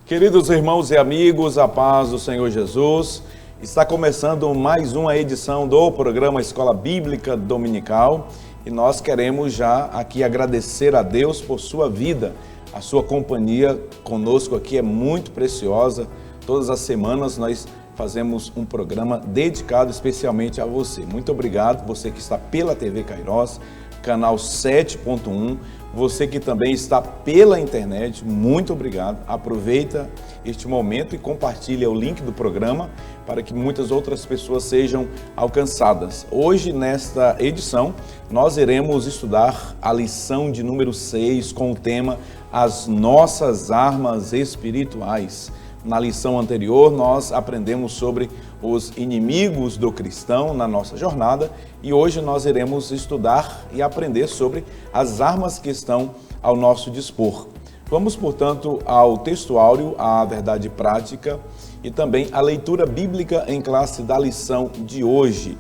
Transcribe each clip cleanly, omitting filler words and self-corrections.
Queridos irmãos e amigos, a paz do Senhor Jesus. Está começando mais uma edição do programa Escola Bíblica Dominical e nós queremos já aqui agradecer a Deus por sua vida. A sua companhia conosco aqui é muito preciosa. Todas as semanas nós fazemos um programa dedicado especialmente a você. Muito obrigado, você que está pela TV Kairos, canal 7.1, você que também está pela internet, muito obrigado. Aproveita este momento e compartilha o link do programa para que muitas outras pessoas sejam alcançadas. Hoje, nesta edição, nós iremos estudar a lição de número 6 com o tema As Nossas Armas Espirituais. Na lição anterior, nós aprendemos sobre os inimigos do cristão na nossa jornada e hoje nós iremos estudar e aprender sobre as armas que estão ao nosso dispor. Vamos, portanto, ao textuário, à verdade prática e também à leitura bíblica em classe da lição de hoje,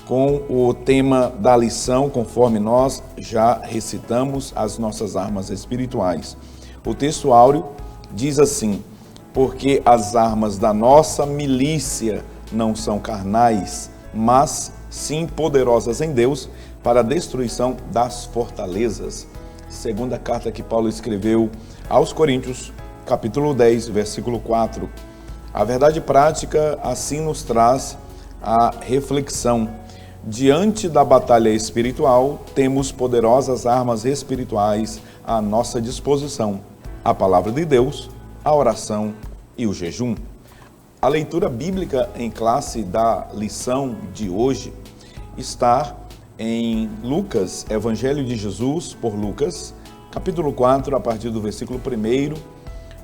com o tema da lição, conforme nós já recitamos, as nossas armas espirituais. O textuário diz assim: porque as armas da nossa milícia não são carnais, mas sim poderosas em Deus para a destruição das fortalezas. Segunda carta que Paulo escreveu aos Coríntios, capítulo 10, versículo 4. A verdade prática assim nos traz a reflexão. Diante da batalha espiritual, temos poderosas armas espirituais à nossa disposição: a palavra de Deus, a oração e o jejum. A leitura bíblica em classe da lição de hoje está em Lucas, Evangelho de Jesus por Lucas, capítulo 4, a partir do versículo 1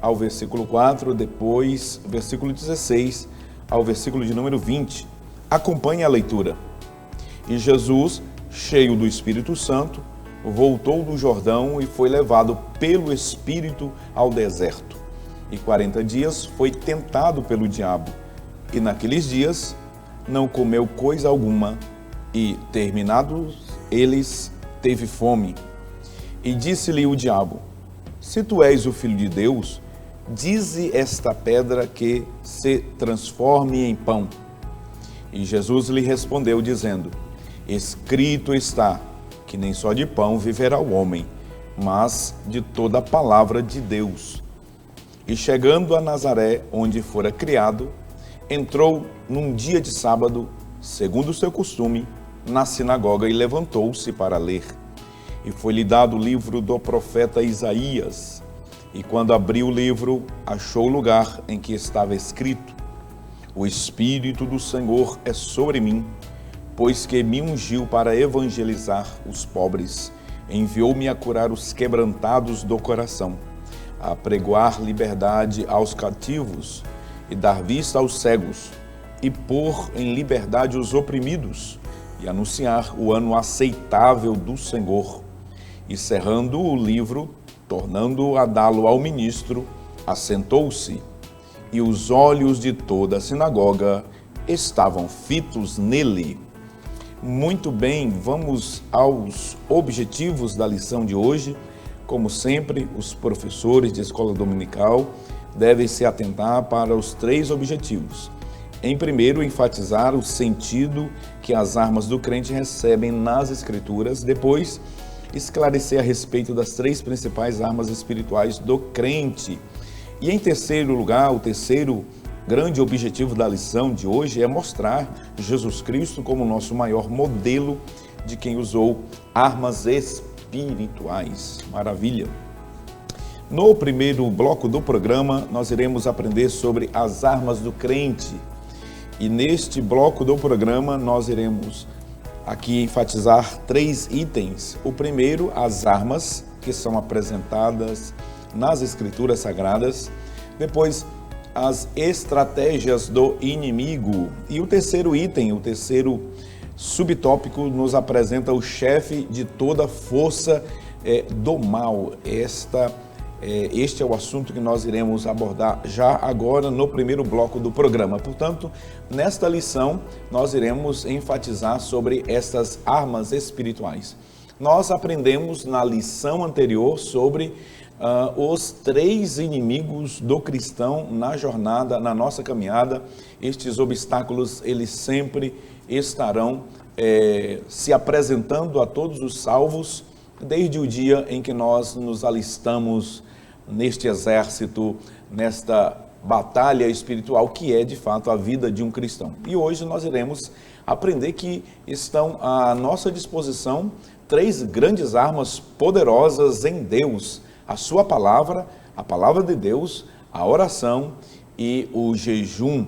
ao versículo 4, depois versículo 16 ao versículo de número 20. Acompanhe a leitura. E Jesus, cheio do Espírito Santo, voltou do Jordão e foi levado pelo Espírito ao deserto. E 40 dias foi tentado pelo diabo, e naqueles dias não comeu coisa alguma, e terminados eles, teve fome. E disse-lhe o diabo: se tu és o Filho de Deus, dize esta pedra que se transforme em pão. E Jesus lhe respondeu, dizendo: escrito está, que nem só de pão viverá o homem, mas de toda a palavra de Deus. E chegando a Nazaré, onde fora criado, entrou num dia de sábado, segundo o seu costume, na sinagoga e levantou-se para ler. E foi-lhe dado o livro do profeta Isaías. E quando abriu o livro, achou o lugar em que estava escrito: o Espírito do Senhor é sobre mim, pois que me ungiu para evangelizar os pobres, enviou-me a curar os quebrantados do coração, a pregoar liberdade aos cativos e dar vista aos cegos, e pôr em liberdade os oprimidos, e anunciar o ano aceitável do Senhor. E cerrando o livro, tornando a dá-lo ao ministro, assentou-se, e os olhos de toda a sinagoga estavam fitos nele. Muito bem, vamos aos objetivos da lição de hoje. Como sempre, os professores de escola dominical devem se atentar para os 3 objetivos. Em primeiro, enfatizar o sentido que as armas do crente recebem nas Escrituras. Depois, esclarecer a respeito das 3 principais armas espirituais do crente. E em terceiro lugar, o terceiro grande objetivo da lição de hoje é mostrar Jesus Cristo como nosso maior modelo de quem usou armas espirituais. Maravilha! No primeiro bloco do programa, nós iremos aprender sobre as armas do crente. E neste bloco do programa, nós iremos aqui enfatizar 3 itens. O primeiro, as armas que são apresentadas nas Escrituras Sagradas. Depois, as estratégias do inimigo. E o terceiro item, o terceiro subtópico, nos apresenta o chefe de toda força do mal. Este é o assunto que nós iremos abordar já agora no primeiro bloco do programa. Portanto, nesta lição, nós iremos enfatizar sobre estas armas espirituais. Nós aprendemos na lição anterior sobre os 3 inimigos do cristão na jornada, na nossa caminhada. Estes obstáculos, eles sempre estarão se apresentando a todos os salvos, desde o dia em que nós nos alistamos neste exército, nesta batalha espiritual que é de fato a vida de um cristão. E hoje nós iremos aprender que estão à nossa disposição 3 grandes armas poderosas em Deus: a sua palavra, a palavra de Deus, a oração e o jejum.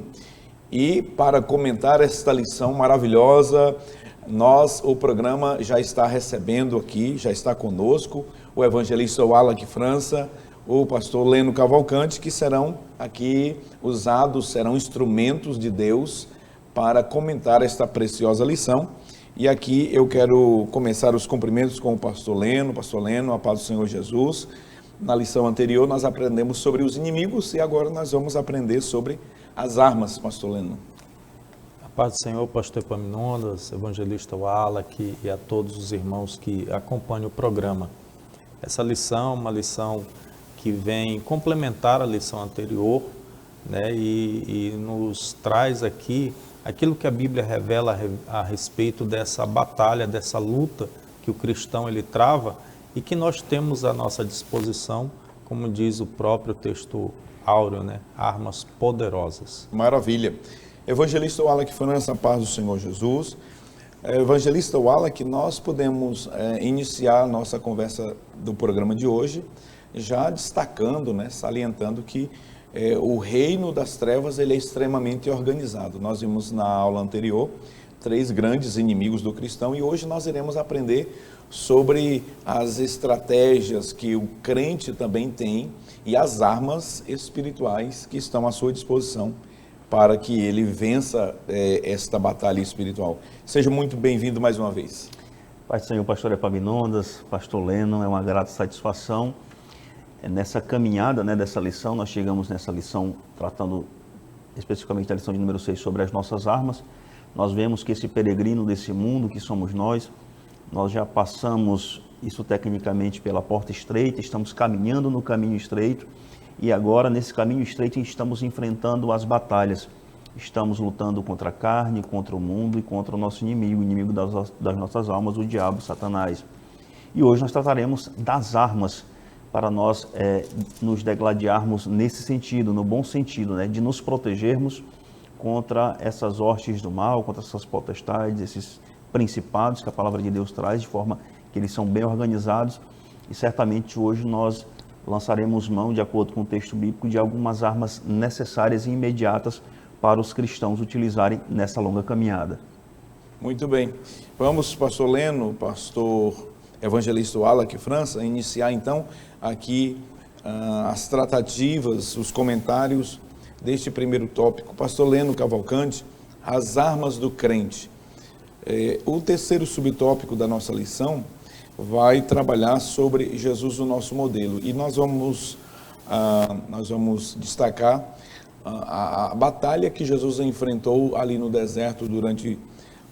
E para comentar esta lição maravilhosa, o programa já está recebendo aqui, já está conosco, o evangelista Wallace França, o pastor Leno Cavalcante, que serão aqui usados, serão instrumentos de Deus para comentar esta preciosa lição. E aqui eu quero começar os cumprimentos com o pastor Leno, a paz do Senhor Jesus. Na lição anterior nós aprendemos sobre os inimigos e agora nós vamos aprender sobre as armas, pastor Leno. A paz do Senhor, pastor Epaminondas, evangelista Wallace e a todos os irmãos que acompanham o programa. Essa lição é uma lição que vem complementar a lição anterior, né, e nos traz aqui aquilo que a Bíblia revela a respeito dessa batalha, dessa luta que o cristão ele trava e que nós temos à nossa disposição, como diz o próprio texto áureo, né, armas poderosas. Maravilha. Evangelista Wallace França, paz do Senhor Jesus. Evangelista Wallace, nós podemos iniciar a nossa conversa do programa de hoje já destacando, né, salientando que o reino das trevas ele é extremamente organizado. Nós vimos na aula anterior 3 grandes inimigos do cristão e hoje nós iremos aprender sobre as estratégias que o crente também tem e as armas espirituais que estão à sua disposição para que ele vença esta batalha espiritual. Seja muito bem-vindo mais uma vez. Pai do Senhor, pastor Epaminondas, pastor Leno, é uma grata satisfação. Nessa caminhada, né, dessa lição, nós chegamos nessa lição tratando especificamente da lição de número 6 sobre as nossas armas. Nós vemos que esse peregrino desse mundo que somos nós já passamos isso tecnicamente pela porta estreita, estamos caminhando no caminho estreito e agora nesse caminho estreito estamos enfrentando as batalhas. Estamos lutando contra a carne, contra o mundo e contra o nosso inimigo, o inimigo das nossas almas, o diabo, Satanás. E hoje nós trataremos das armas para nós nos degladiarmos nesse sentido, no bom sentido, né, de nos protegermos contra essas hostes do mal, contra essas potestades, esses principados que a palavra de Deus traz, de forma que eles são bem organizados. E certamente hoje nós lançaremos mão, de acordo com o texto bíblico, de algumas armas necessárias e imediatas para os cristãos utilizarem nessa longa caminhada. Muito bem. Vamos, pastor Leno, pastor evangelista Wallace França, iniciar então aqui as tratativas, os comentários deste primeiro tópico. Pastor Leno Cavalcante, as armas do crente. O terceiro subtópico da nossa lição vai trabalhar sobre Jesus, o nosso modelo. E nós vamos destacar a batalha que Jesus enfrentou ali no deserto durante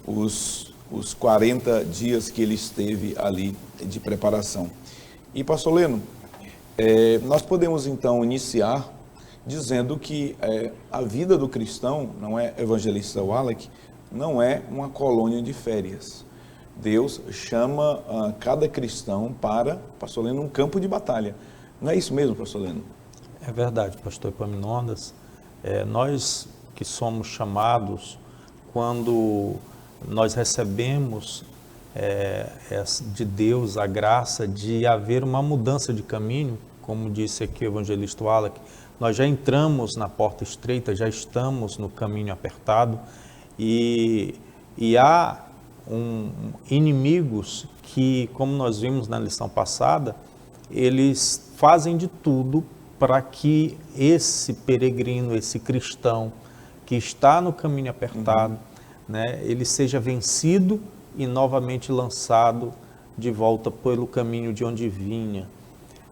os 40 dias que ele esteve ali de preparação. E, pastor Leno, nós podemos então iniciar dizendo que a vida do cristão, não é, evangelista Wallace, não é uma colônia de férias. Deus chama cada cristão para, pastor Leno, um campo de batalha. Não é isso mesmo, pastor Leno? É verdade, pastor Epaminondas. Nós que somos chamados, quando nós recebemos de Deus a graça de haver uma mudança de caminho, como disse aqui o evangelista Wallace, nós já entramos na porta estreita, já estamos no caminho apertado e há inimigos que, como nós vimos na lição passada, eles fazem de tudo para que esse peregrino, esse cristão que está no caminho apertado, né, ele seja vencido e novamente lançado de volta pelo caminho de onde vinha.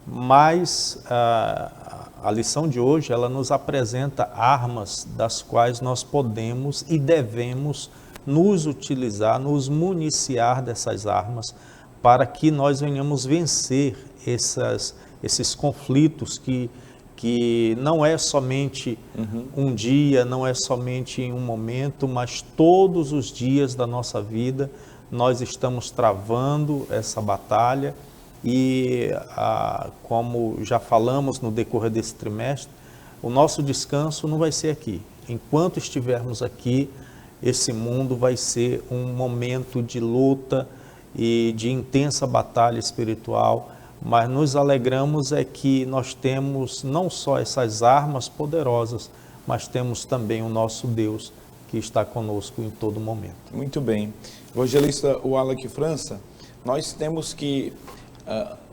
Mas a lição de hoje, ela nos apresenta armas das quais nós podemos e devemos nos utilizar, nos municiar dessas armas, para que nós venhamos vencer esses conflitos que não é somente um dia, não é somente em um momento, mas todos os dias da nossa vida nós estamos travando essa batalha e, como já falamos no decorrer desse trimestre, o nosso descanso não vai ser aqui. Enquanto estivermos aqui, esse mundo vai ser um momento de luta e de intensa batalha espiritual, mas nos alegramos é que nós temos não só essas armas poderosas, mas temos também o nosso Deus que está conosco em todo momento. Muito bem. Evangelista Wallace França, nós temos que,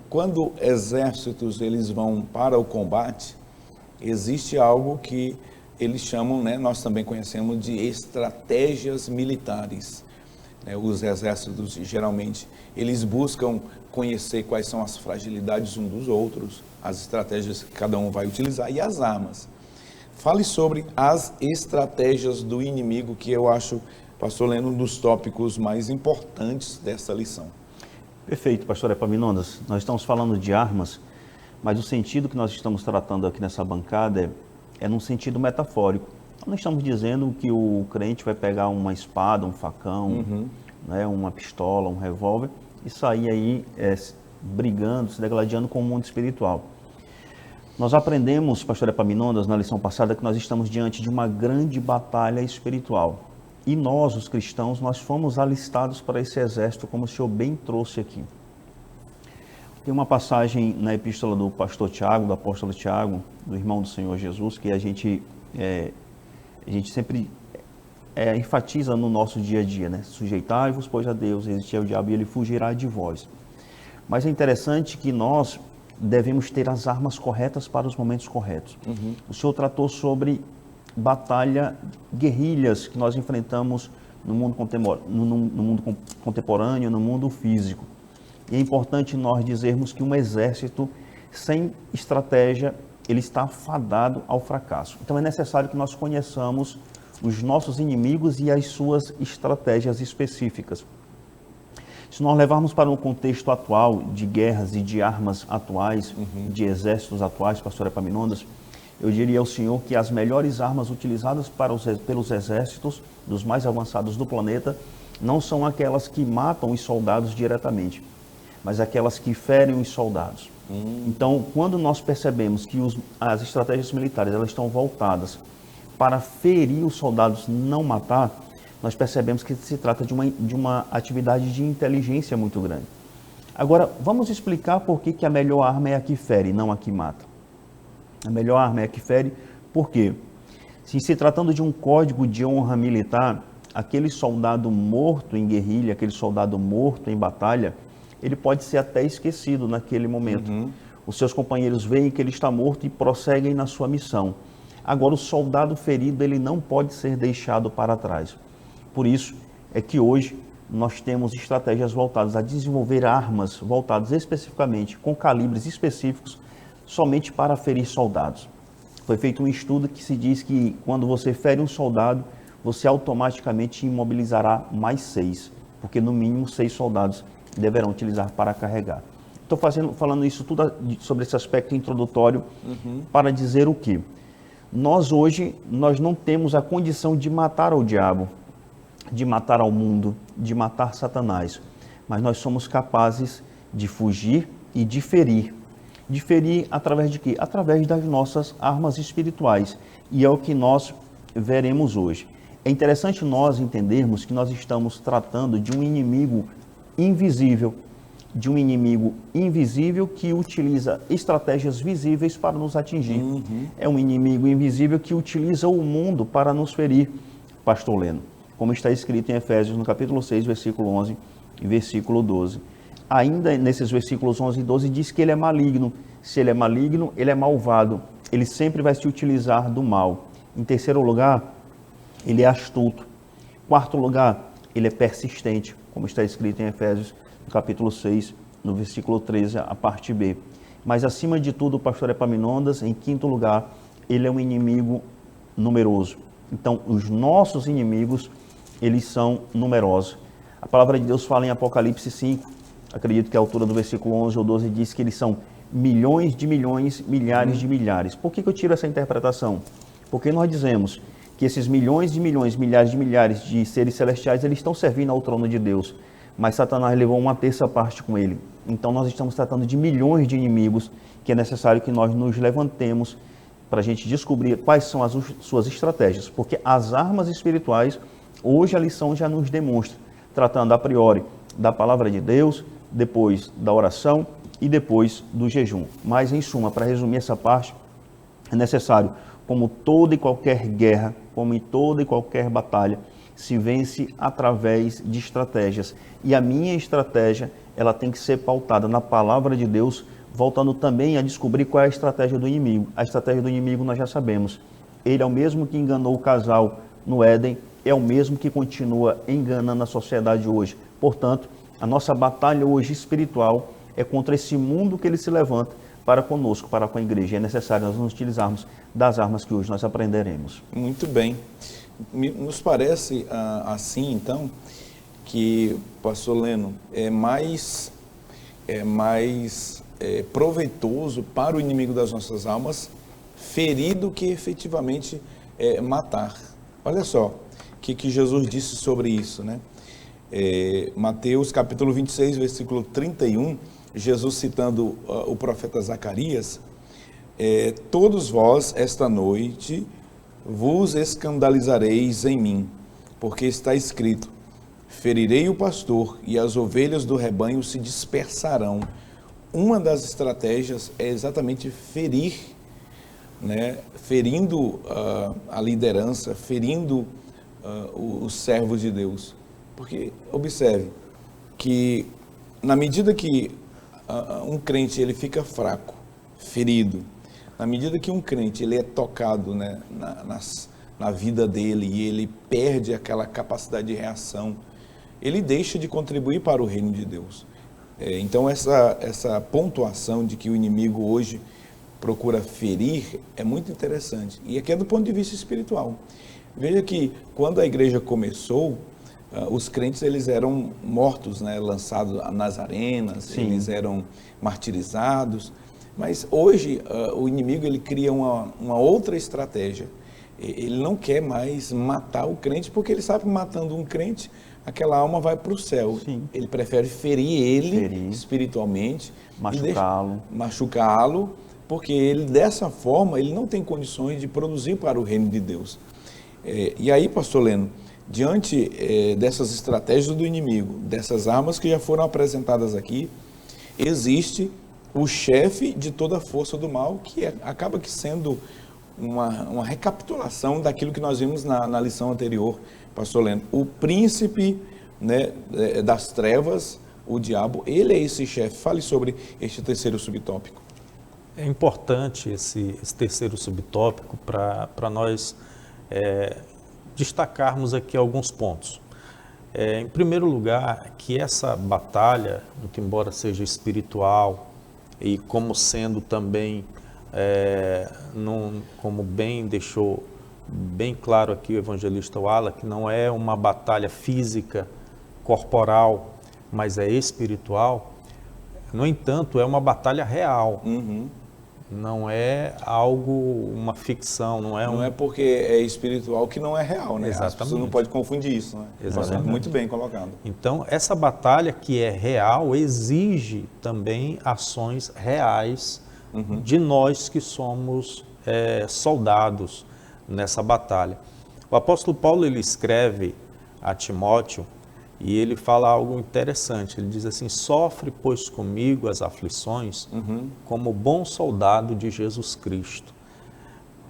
quando exércitos eles vão para o combate, existe algo que eles chamam, né, nós também conhecemos de estratégias militares. Os exércitos, geralmente, eles buscam conhecer quais são as fragilidades uns dos outros, as estratégias que cada um vai utilizar e as armas. Fale sobre as estratégias do inimigo, que eu acho, pastor Leno, um dos tópicos mais importantes dessa lição. Perfeito, pastor Epaminondas. Nós estamos falando de armas, mas o sentido que nós estamos tratando aqui nessa bancada é num sentido metafórico. Não estamos dizendo que o crente vai pegar uma espada, um facão, né, uma pistola, um revólver e sair aí brigando, se degladiando com o mundo espiritual. Nós aprendemos, pastor Epaminondas, na lição passada, que nós estamos diante de uma grande batalha espiritual. E nós, os cristãos, nós fomos alistados para esse exército, como o senhor bem trouxe aqui. Tem uma passagem na epístola do pastor Tiago, do apóstolo Tiago, do irmão do Senhor Jesus, que a gente sempre enfatiza no nosso dia a dia, né? Sujeitai-vos, pois, a Deus, resistir ao diabo e ele fugirá de vós. Mas é interessante que nós devemos ter as armas corretas para os momentos corretos. O senhor tratou sobre batalha, guerrilhas que nós enfrentamos no mundo contemporâneo, no mundo físico. E é importante nós dizermos que um exército sem estratégia, ele está fadado ao fracasso. Então é necessário que nós conheçamos os nossos inimigos e as suas estratégias específicas. Se nós levarmos para um contexto atual de guerras e de armas atuais, de exércitos atuais, pastor Epaminondas, eu diria ao senhor que as melhores armas utilizadas pelos exércitos dos mais avançados do planeta não são aquelas que matam os soldados diretamente, mas aquelas que ferem os soldados. Então, quando nós percebemos que as estratégias militares elas estão voltadas para ferir os soldados, não matar, nós percebemos que se trata de uma atividade de inteligência muito grande. Agora, vamos explicar por que a melhor arma é a que fere, não a que mata. A melhor arma é a que fere, por quê? Se tratando de um código de honra militar, aquele soldado morto em guerrilha, aquele soldado morto em batalha, ele pode ser até esquecido naquele momento. Os seus companheiros veem que ele está morto e prosseguem na sua missão. Agora, o soldado ferido, ele não pode ser deixado para trás. Por isso é que hoje nós temos estratégias voltadas a desenvolver armas voltadas especificamente, com calibres específicos, somente para ferir soldados. Foi feito um estudo que se diz que quando você fere um soldado, você automaticamente imobilizará mais 6, porque no mínimo 6 soldados deverão utilizar para carregar. Estou falando isso tudo sobre esse aspecto introdutório para dizer o quê? Nós hoje não temos a condição de matar o diabo, de matar ao mundo, de matar Satanás, mas nós somos capazes de fugir e de ferir. De ferir através de quê? Através das nossas armas espirituais, e é o que nós veremos hoje. É interessante nós entendermos que nós estamos tratando de um inimigo invisível, que utiliza estratégias visíveis para nos atingir. É um inimigo invisível que utiliza o mundo para nos ferir, pastor Leno, como está escrito em Efésios, no capítulo 6, versículo 11 e versículo 12. Ainda nesses versículos 11 e 12 diz que ele é maligno. Se ele é maligno, ele é malvado. Ele sempre vai se utilizar do mal. Em terceiro lugar, ele é astuto. Quarto lugar, ele é persistente, como está escrito em Efésios, no capítulo 6, no versículo 13, a parte B. Mas, acima de tudo, o pastor Epaminondas, em quinto lugar, ele é um inimigo numeroso. Então, os nossos inimigos, eles são numerosos. A palavra de Deus fala em Apocalipse 5, acredito que a altura do versículo 11 ou 12 diz que eles são milhões de milhões, milhares de milhares. Por que eu tiro essa interpretação? Porque nós dizemos que esses milhões de milhões, milhares de milhares de seres celestiais, eles estão servindo ao trono de Deus, mas Satanás levou uma terça parte com ele. Então nós estamos tratando de milhões de inimigos que é necessário que nós nos levantemos para a gente descobrir quais são as suas estratégias, porque as armas espirituais, hoje a lição já nos demonstra, tratando a priori da palavra de Deus, depois da oração e depois do jejum. Mas em suma, para resumir essa parte, é necessário, como toda e qualquer guerra, como em toda e qualquer batalha, se vence através de estratégias. E a minha estratégia, ela tem que ser pautada na palavra de Deus, voltando também a descobrir qual é a estratégia do inimigo. A estratégia do inimigo nós já sabemos. Ele é o mesmo que enganou o casal no Éden, é o mesmo que continua enganando a sociedade hoje. Portanto, a nossa batalha hoje espiritual é contra esse mundo que ele se levanta para conosco, para com a igreja. É necessário nós nos utilizarmos das armas que hoje nós aprenderemos. Muito bem. Nos parece assim, então, que, pastor Leno, é mais proveitoso para o inimigo das nossas almas ferir do que efetivamente matar. Olha só o que Jesus disse sobre isso, né? Mateus capítulo 26, versículo 31, Jesus citando o profeta Zacarias, todos vós esta noite vos escandalizareis em mim, porque está escrito, ferirei o pastor e as ovelhas do rebanho se dispersarão. Uma das estratégias é exatamente ferir, né? Ferindo a liderança, ferindo os servos de Deus. Porque, observe, que na medida que um crente ele fica fraco, ferido, na medida que um crente ele é tocado, né, na vida dele e ele perde aquela capacidade de reação, ele deixa de contribuir para o reino de Deus. Então essa pontuação de que o inimigo hoje procura ferir é muito interessante. E aqui é do ponto de vista espiritual. Veja que quando a igreja começou, os crentes eles eram mortos, né, lançados nas arenas, sim, eles eram martirizados. Mas hoje o inimigo ele cria uma outra estratégia. Ele não quer mais matar o crente, porque ele sabe que matando um crente, aquela alma vai para o céu. Sim. Ele prefere ferir ele espiritualmente, machucá-lo, porque ele dessa forma ele não tem condições de produzir para o reino de Deus. E aí, pastor Leno, diante dessas estratégias do inimigo, dessas armas que já foram apresentadas aqui, existe o chefe de toda a força do mal, que acaba que sendo uma recapitulação daquilo que nós vimos na lição anterior, pastor Leno. O príncipe, né, das trevas, o diabo, ele é esse chefe. Fale sobre este terceiro subtópico. É importante esse terceiro subtópico para nós destacarmos aqui alguns pontos. Em primeiro lugar, que essa batalha, muito embora seja espiritual, e como sendo também, como bem deixou bem claro aqui o evangelista Wala, que não é uma batalha física, corporal, mas é espiritual. No entanto, é uma batalha real. Uhum. Não é algo, uma ficção, não é porque é espiritual que não é real, né? Exatamente. As pessoas não podem confundir isso, né? Exatamente. Muito bem colocado. Então, essa batalha que é real exige também ações reais de nós que somos soldados nessa batalha. O apóstolo Paulo, ele escreve a Timóteo e ele fala algo interessante. Ele diz assim, sofre, pois, comigo as aflições como bom soldado de Jesus Cristo.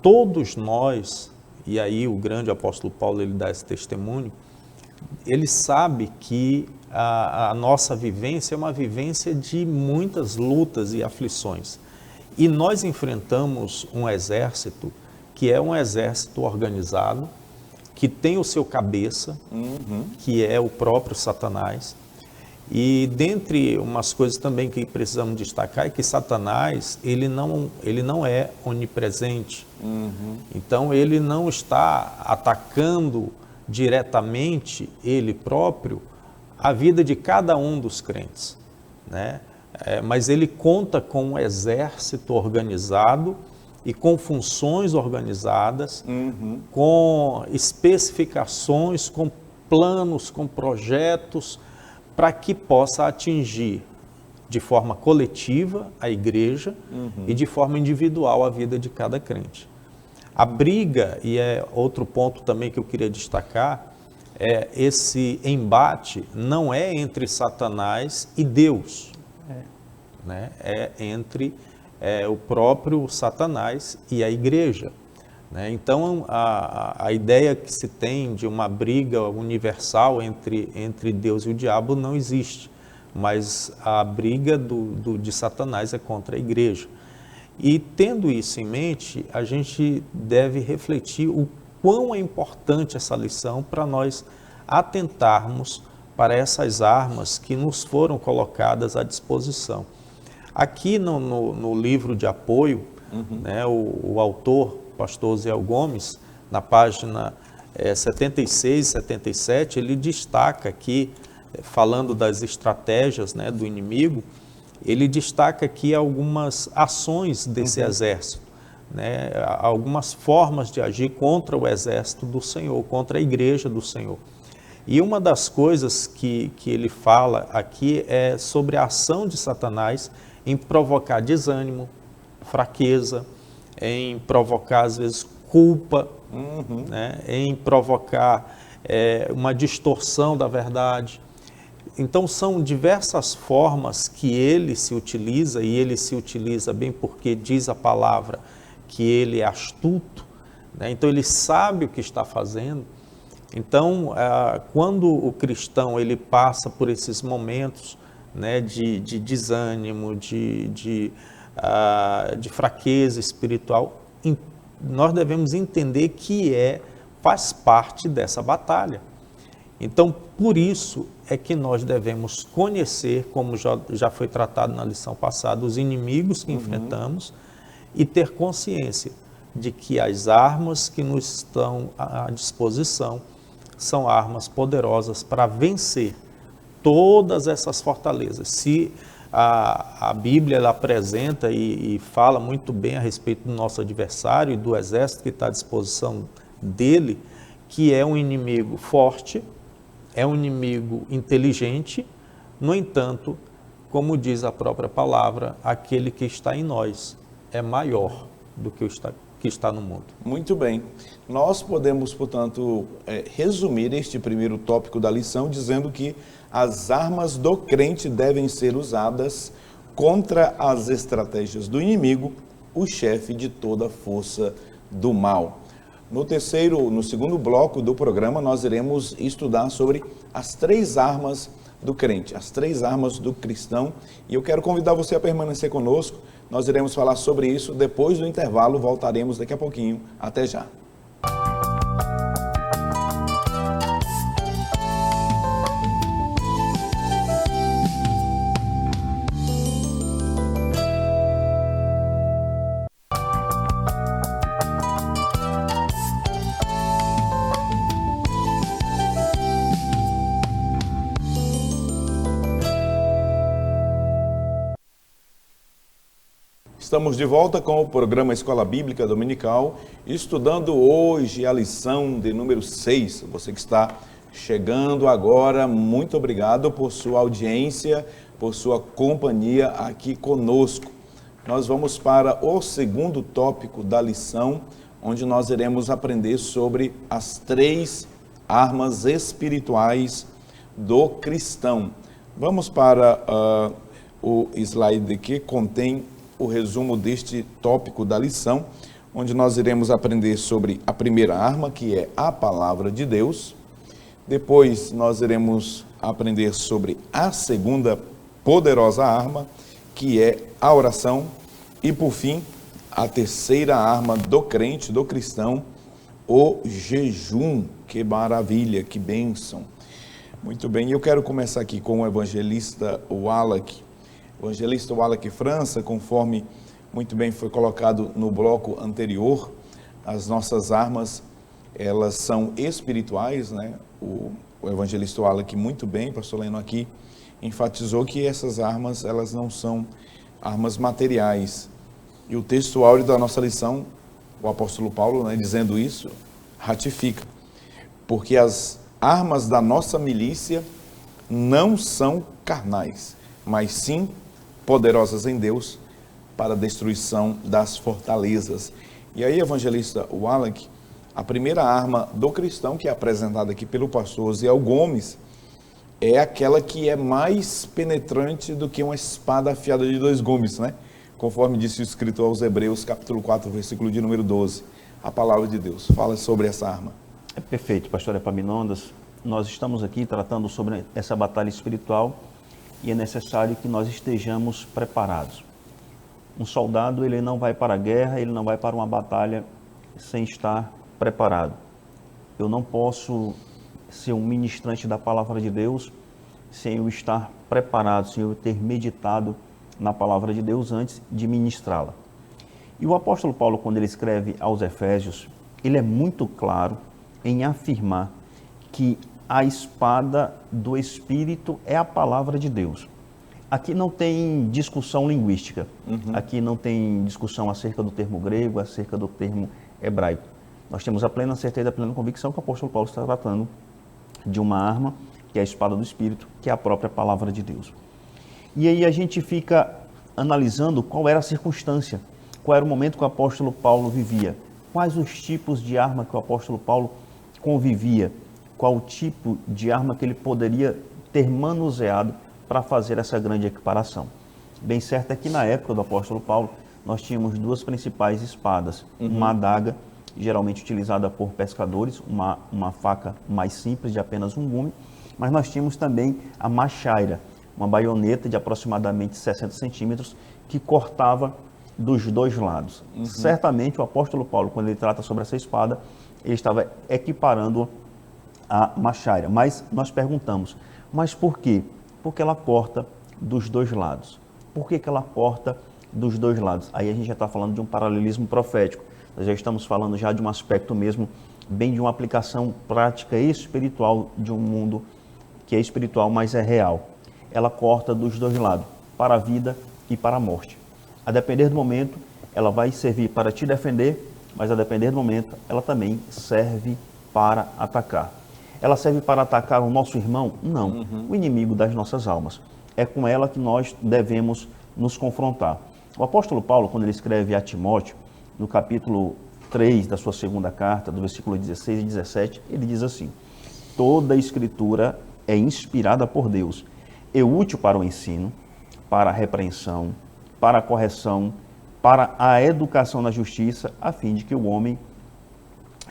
Todos nós, e aí o grande apóstolo Paulo, ele dá esse testemunho, ele sabe que a nossa vivência é uma vivência de muitas lutas e aflições. E nós enfrentamos um exército que é um exército organizado, que tem o seu cabeça, que é o próprio Satanás. E dentre umas coisas também que precisamos destacar é que Satanás, ele não é onipresente. Então, ele não está atacando diretamente ele próprio a vida de cada um dos crentes, né? mas ele conta com um exército organizado e com funções organizadas, com especificações, com planos, com projetos, para que possa atingir de forma coletiva a igreja e de forma individual a vida de cada crente. A briga, e é outro ponto também que eu queria destacar, esse embate não é entre Satanás e Deus, né? É entre o próprio Satanás e a igreja, né? Então, a ideia que se tem de uma briga universal entre Deus e o diabo não existe, mas a briga de Satanás é contra a igreja. E tendo isso em mente, a gente deve refletir o quão é importante essa lição para nós atentarmos para essas armas que nos foram colocadas à disposição. Aqui no livro de apoio, né, o autor, pastor Zé Gomes, na página 76 e 77, ele destaca aqui, falando das estratégias, né, do inimigo, ele destaca aqui algumas ações desse exército, né, algumas formas de agir contra o exército do Senhor, contra a igreja do Senhor. E uma das coisas que ele fala aqui é sobre a ação de Satanás em provocar desânimo, fraqueza, em provocar, às vezes, culpa, né, em provocar uma distorção da verdade. Então, são diversas formas que ele se utiliza, e ele se utiliza bem porque diz a palavra que ele é astuto, né? Então ele sabe o que está fazendo. Então, quando o cristão ele passa por esses momentos, né, de desânimo, de fraqueza espiritual, nós devemos entender que faz parte dessa batalha. Então, por isso é que nós devemos conhecer, como já foi tratado na lição passada, os inimigos que enfrentamos e ter consciência de que as armas que nos estão à disposição são armas poderosas para vencer todas essas fortalezas. Se a Bíblia ela apresenta e fala muito bem a respeito do nosso adversário e do exército que está à disposição dele, que é um inimigo forte, é um inimigo inteligente, no entanto, como diz a própria palavra, aquele que está em nós é maior do que que está no mundo. Muito bem. Nós podemos, portanto, resumir este primeiro tópico da lição dizendo que as armas do crente devem ser usadas contra as estratégias do inimigo, o chefe de toda força do mal. No segundo bloco do programa, nós iremos estudar sobre as 3 armas do crente, as 3 armas do cristão. E eu quero convidar você a permanecer conosco. Nós iremos falar sobre isso depois do intervalo. Voltaremos daqui a pouquinho. Até já. Estamos de volta com o programa Escola Bíblica Dominical, estudando hoje a lição de número 6. Você que está chegando agora, muito obrigado por sua audiência, por sua companhia aqui conosco. Nós vamos para o segundo tópico da lição, onde nós iremos aprender sobre as 3 armas espirituais do cristão. Vamos para o slide que contém o resumo deste tópico da lição, onde nós iremos aprender sobre a primeira arma, que é a palavra de Deus. Depois nós iremos aprender sobre a segunda poderosa arma, que é a oração. E por fim, a terceira arma do crente, do cristão, o jejum. Que maravilha, que bênção. Muito bem, eu quero começar aqui com o evangelista Wallach. O evangelista Wallach França, conforme muito bem foi colocado no bloco anterior, as nossas armas, elas são espirituais, né? O evangelista Wallach muito bem, pastor Leno aqui, enfatizou que essas armas, elas não são armas materiais. E o texto áureo da nossa lição, o apóstolo Paulo, né, dizendo isso, ratifica. Porque as armas da nossa milícia não são carnais, mas sim poderosas em Deus para a destruição das fortalezas. E aí, evangelista Wallach, a primeira arma do cristão, que é apresentada aqui pelo pastor Osiel Gomes, é aquela que é mais penetrante do que uma espada afiada de 2 gumes, né? Conforme disse o escritor aos Hebreus, capítulo 4, versículo de número 12. A palavra de Deus fala sobre essa arma. É perfeito, pastor Epaminondas. Nós estamos aqui tratando sobre essa batalha espiritual e é necessário que nós estejamos preparados. Um soldado, ele não vai para a guerra, ele não vai para uma batalha sem estar preparado. Eu não posso ser um ministrante da palavra de Deus sem eu estar preparado, sem eu ter meditado na palavra de Deus antes de ministrá-la. E o apóstolo Paulo, quando ele escreve aos Efésios, ele é muito claro em afirmar que a espada do Espírito é a palavra de Deus. Aqui não tem discussão linguística, aqui não tem discussão acerca do termo grego, acerca do termo hebraico. Nós temos a plena certeza, a plena convicção que o apóstolo Paulo está tratando de uma arma, que é a espada do Espírito, que é a própria palavra de Deus. E aí a gente fica analisando qual era a circunstância, qual era o momento que o apóstolo Paulo vivia, quais os tipos de arma que o apóstolo Paulo convivia, qual o tipo de arma que ele poderia ter manuseado para fazer essa grande equiparação. Bem certo é que na época do apóstolo Paulo, nós tínhamos 2 principais espadas, uma adaga, geralmente utilizada por pescadores, uma faca mais simples, de apenas um gume, mas nós tínhamos também a machaira, uma baioneta de aproximadamente 60 centímetros, que cortava dos 2 lados. Certamente o apóstolo Paulo, quando ele trata sobre essa espada, ele estava equiparando a machaira, mas nós perguntamos, mas por quê? Porque ela corta dos 2 lados. Por que ela corta dos 2 lados? Aí a gente já está falando de um paralelismo profético. Nós já estamos falando já de um aspecto mesmo, bem de uma aplicação prática e espiritual de um mundo que é espiritual, mas é real. Ela corta dos 2 lados, para a vida e para a morte. A depender do momento, ela vai servir para te defender, mas a depender do momento, ela também serve para atacar. Ela serve para atacar o nosso irmão? Não, o inimigo das nossas almas. É com ela que nós devemos nos confrontar. O apóstolo Paulo, quando ele escreve a Timóteo, no capítulo 3 da sua segunda carta, do versículo 16 e 17, ele diz assim: toda a escritura é inspirada por Deus, é útil para o ensino, para a repreensão, para a correção, para a educação na justiça, a fim de que o homem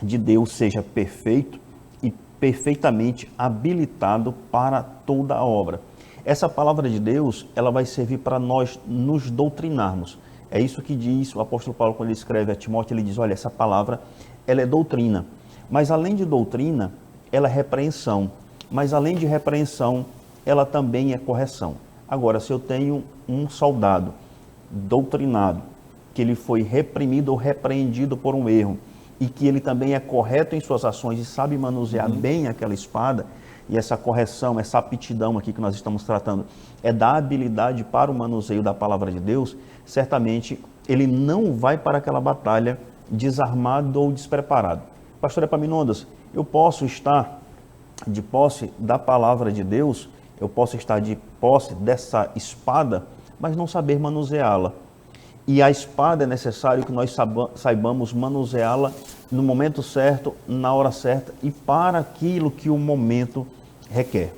de Deus seja perfeito e perfeitamente habilitado para toda a obra. Essa palavra de Deus, ela vai servir para nós nos doutrinarmos. É isso que diz o apóstolo Paulo quando ele escreve a Timóteo, ele diz, olha, essa palavra, ela é doutrina. Mas além de doutrina, ela é repreensão. Mas além de repreensão, ela também é correção. Agora, se eu tenho um soldado doutrinado, que ele foi reprimido ou repreendido por um erro, e que ele também é correto em suas ações e sabe manusear bem aquela espada, e essa correção, essa aptidão aqui que nós estamos tratando, é da habilidade para o manuseio da palavra de Deus, certamente ele não vai para aquela batalha desarmado ou despreparado. Pastor Epaminondas, eu posso estar de posse da palavra de Deus, eu posso estar de posse dessa espada, mas não saber manuseá-la. E a espada é necessário que nós saibamos manuseá-la no momento certo, na hora certa e para aquilo que o momento requer.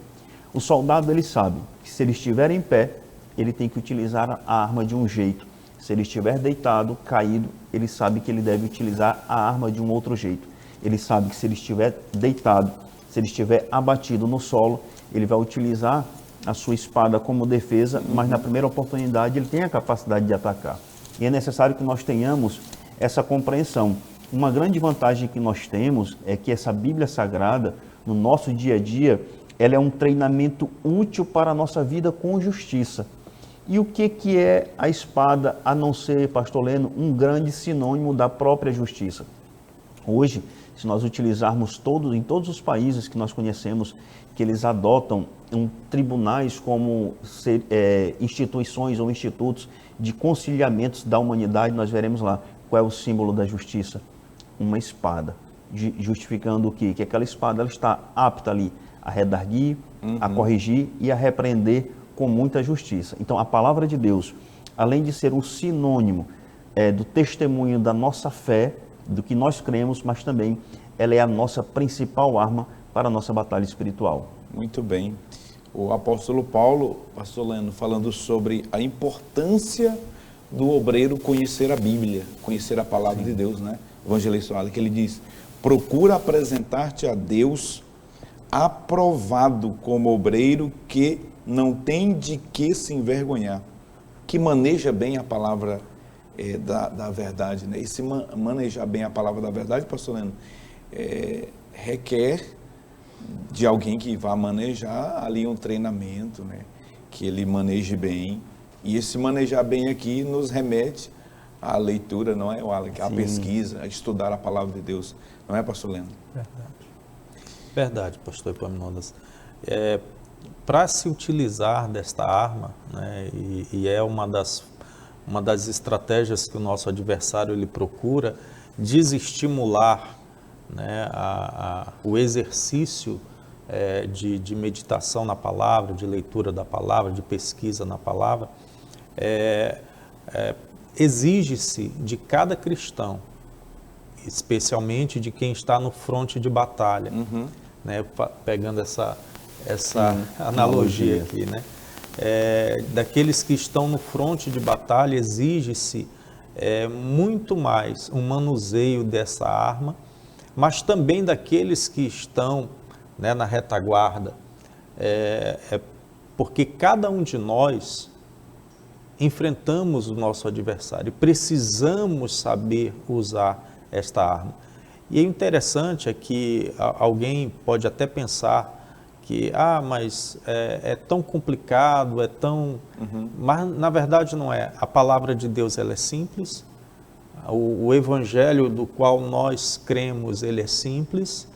O soldado, ele sabe que se ele estiver em pé, ele tem que utilizar a arma de um jeito. Se ele estiver deitado, caído, ele sabe que ele deve utilizar a arma de um outro jeito. Ele sabe que se ele estiver deitado, se ele estiver abatido no solo, ele vai utilizar a sua espada como defesa, mas na primeira oportunidade ele tem a capacidade de atacar. E é necessário que nós tenhamos essa compreensão. Uma grande vantagem que nós temos é que essa Bíblia Sagrada, no nosso dia a dia, ela é um treinamento útil para a nossa vida com justiça. E o que é a espada, a não ser, pastor Leno, um grande sinônimo da própria justiça? Hoje, se nós utilizarmos em todos os países que nós conhecemos, que eles adotam tribunais como instituições ou institutos de conciliamentos da humanidade, nós veremos lá qual é o símbolo da justiça. Uma espada, justificando o quê? Que aquela espada ela está apta ali a redarguir, a corrigir e a repreender com muita justiça. Então, a palavra de Deus, além de ser um sinônimo do testemunho da nossa fé, do que nós cremos, mas também ela é a nossa principal arma para a nossa batalha espiritual. Muito bem. O apóstolo Paulo, pastor Leno, falando sobre a importância do obreiro conhecer a Bíblia, conhecer a palavra de Deus, né? O evangelista fala que ele diz: procura apresentar-te a Deus aprovado como obreiro que não tem de que se envergonhar, que maneja bem a palavra da verdade, né? E se manejar bem a palavra da verdade, pastor Leno, requer de alguém que vá manejar ali um treinamento, né? Que ele maneje bem. E esse manejar bem aqui nos remete à leitura, não é, Wallace? À pesquisa, a estudar a palavra de Deus. Não é, pastor Leno? Verdade, pastor Epaminondas. Para se utilizar desta arma, né, e é uma das estratégias que o nosso adversário ele procura, desestimular, né, o exercício de meditação na palavra, de leitura da palavra, de pesquisa na palavra, exige-se de cada cristão, especialmente de quem está no fronte de batalha, né, pegando essa analogia aqui, né? Daqueles que estão no fronte de batalha, exige-se muito mais um manuseio dessa arma, mas também daqueles que estão, né, na retaguarda, porque cada um de nós enfrentamos o nosso adversário, precisamos saber usar esta arma. E é interessante que alguém pode até pensar que, mas é tão complicado, é tão... Mas, na verdade, não é. A palavra de Deus, ela é simples. O evangelho do qual nós cremos, ele é simples.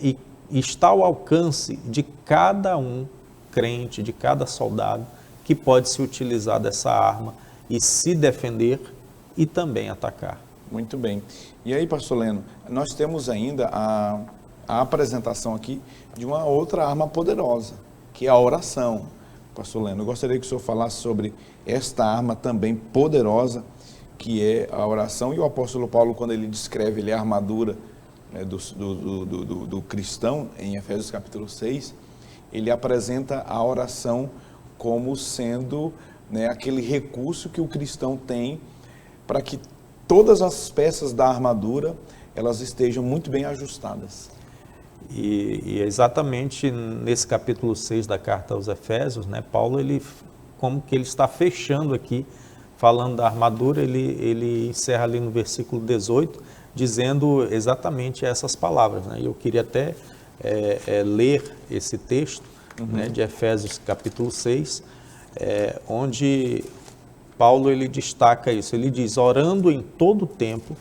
E está ao alcance de cada um crente, de cada soldado, que pode se utilizar dessa arma e se defender e também atacar. Muito bem. E aí, pastor Leno, nós temos ainda a apresentação aqui de uma outra arma poderosa, que é a oração. Pastor Leno, eu gostaria que o senhor falasse sobre esta arma também poderosa, que é a oração. E o apóstolo Paulo, quando ele descreve a armadura, né, do cristão, em Efésios capítulo 6, ele apresenta a oração como sendo, né, aquele recurso que o cristão tem para que todas as peças da armadura elas estejam muito bem ajustadas. E exatamente nesse capítulo 6 da carta aos Efésios, né, Paulo, como que ele está fechando aqui, falando da armadura, ele encerra ali no versículo 18, dizendo exatamente essas palavras, né? Eu queria até ler esse texto, né, de Efésios capítulo 6, onde Paulo ele destaca isso. Ele diz: orando em todo tempo,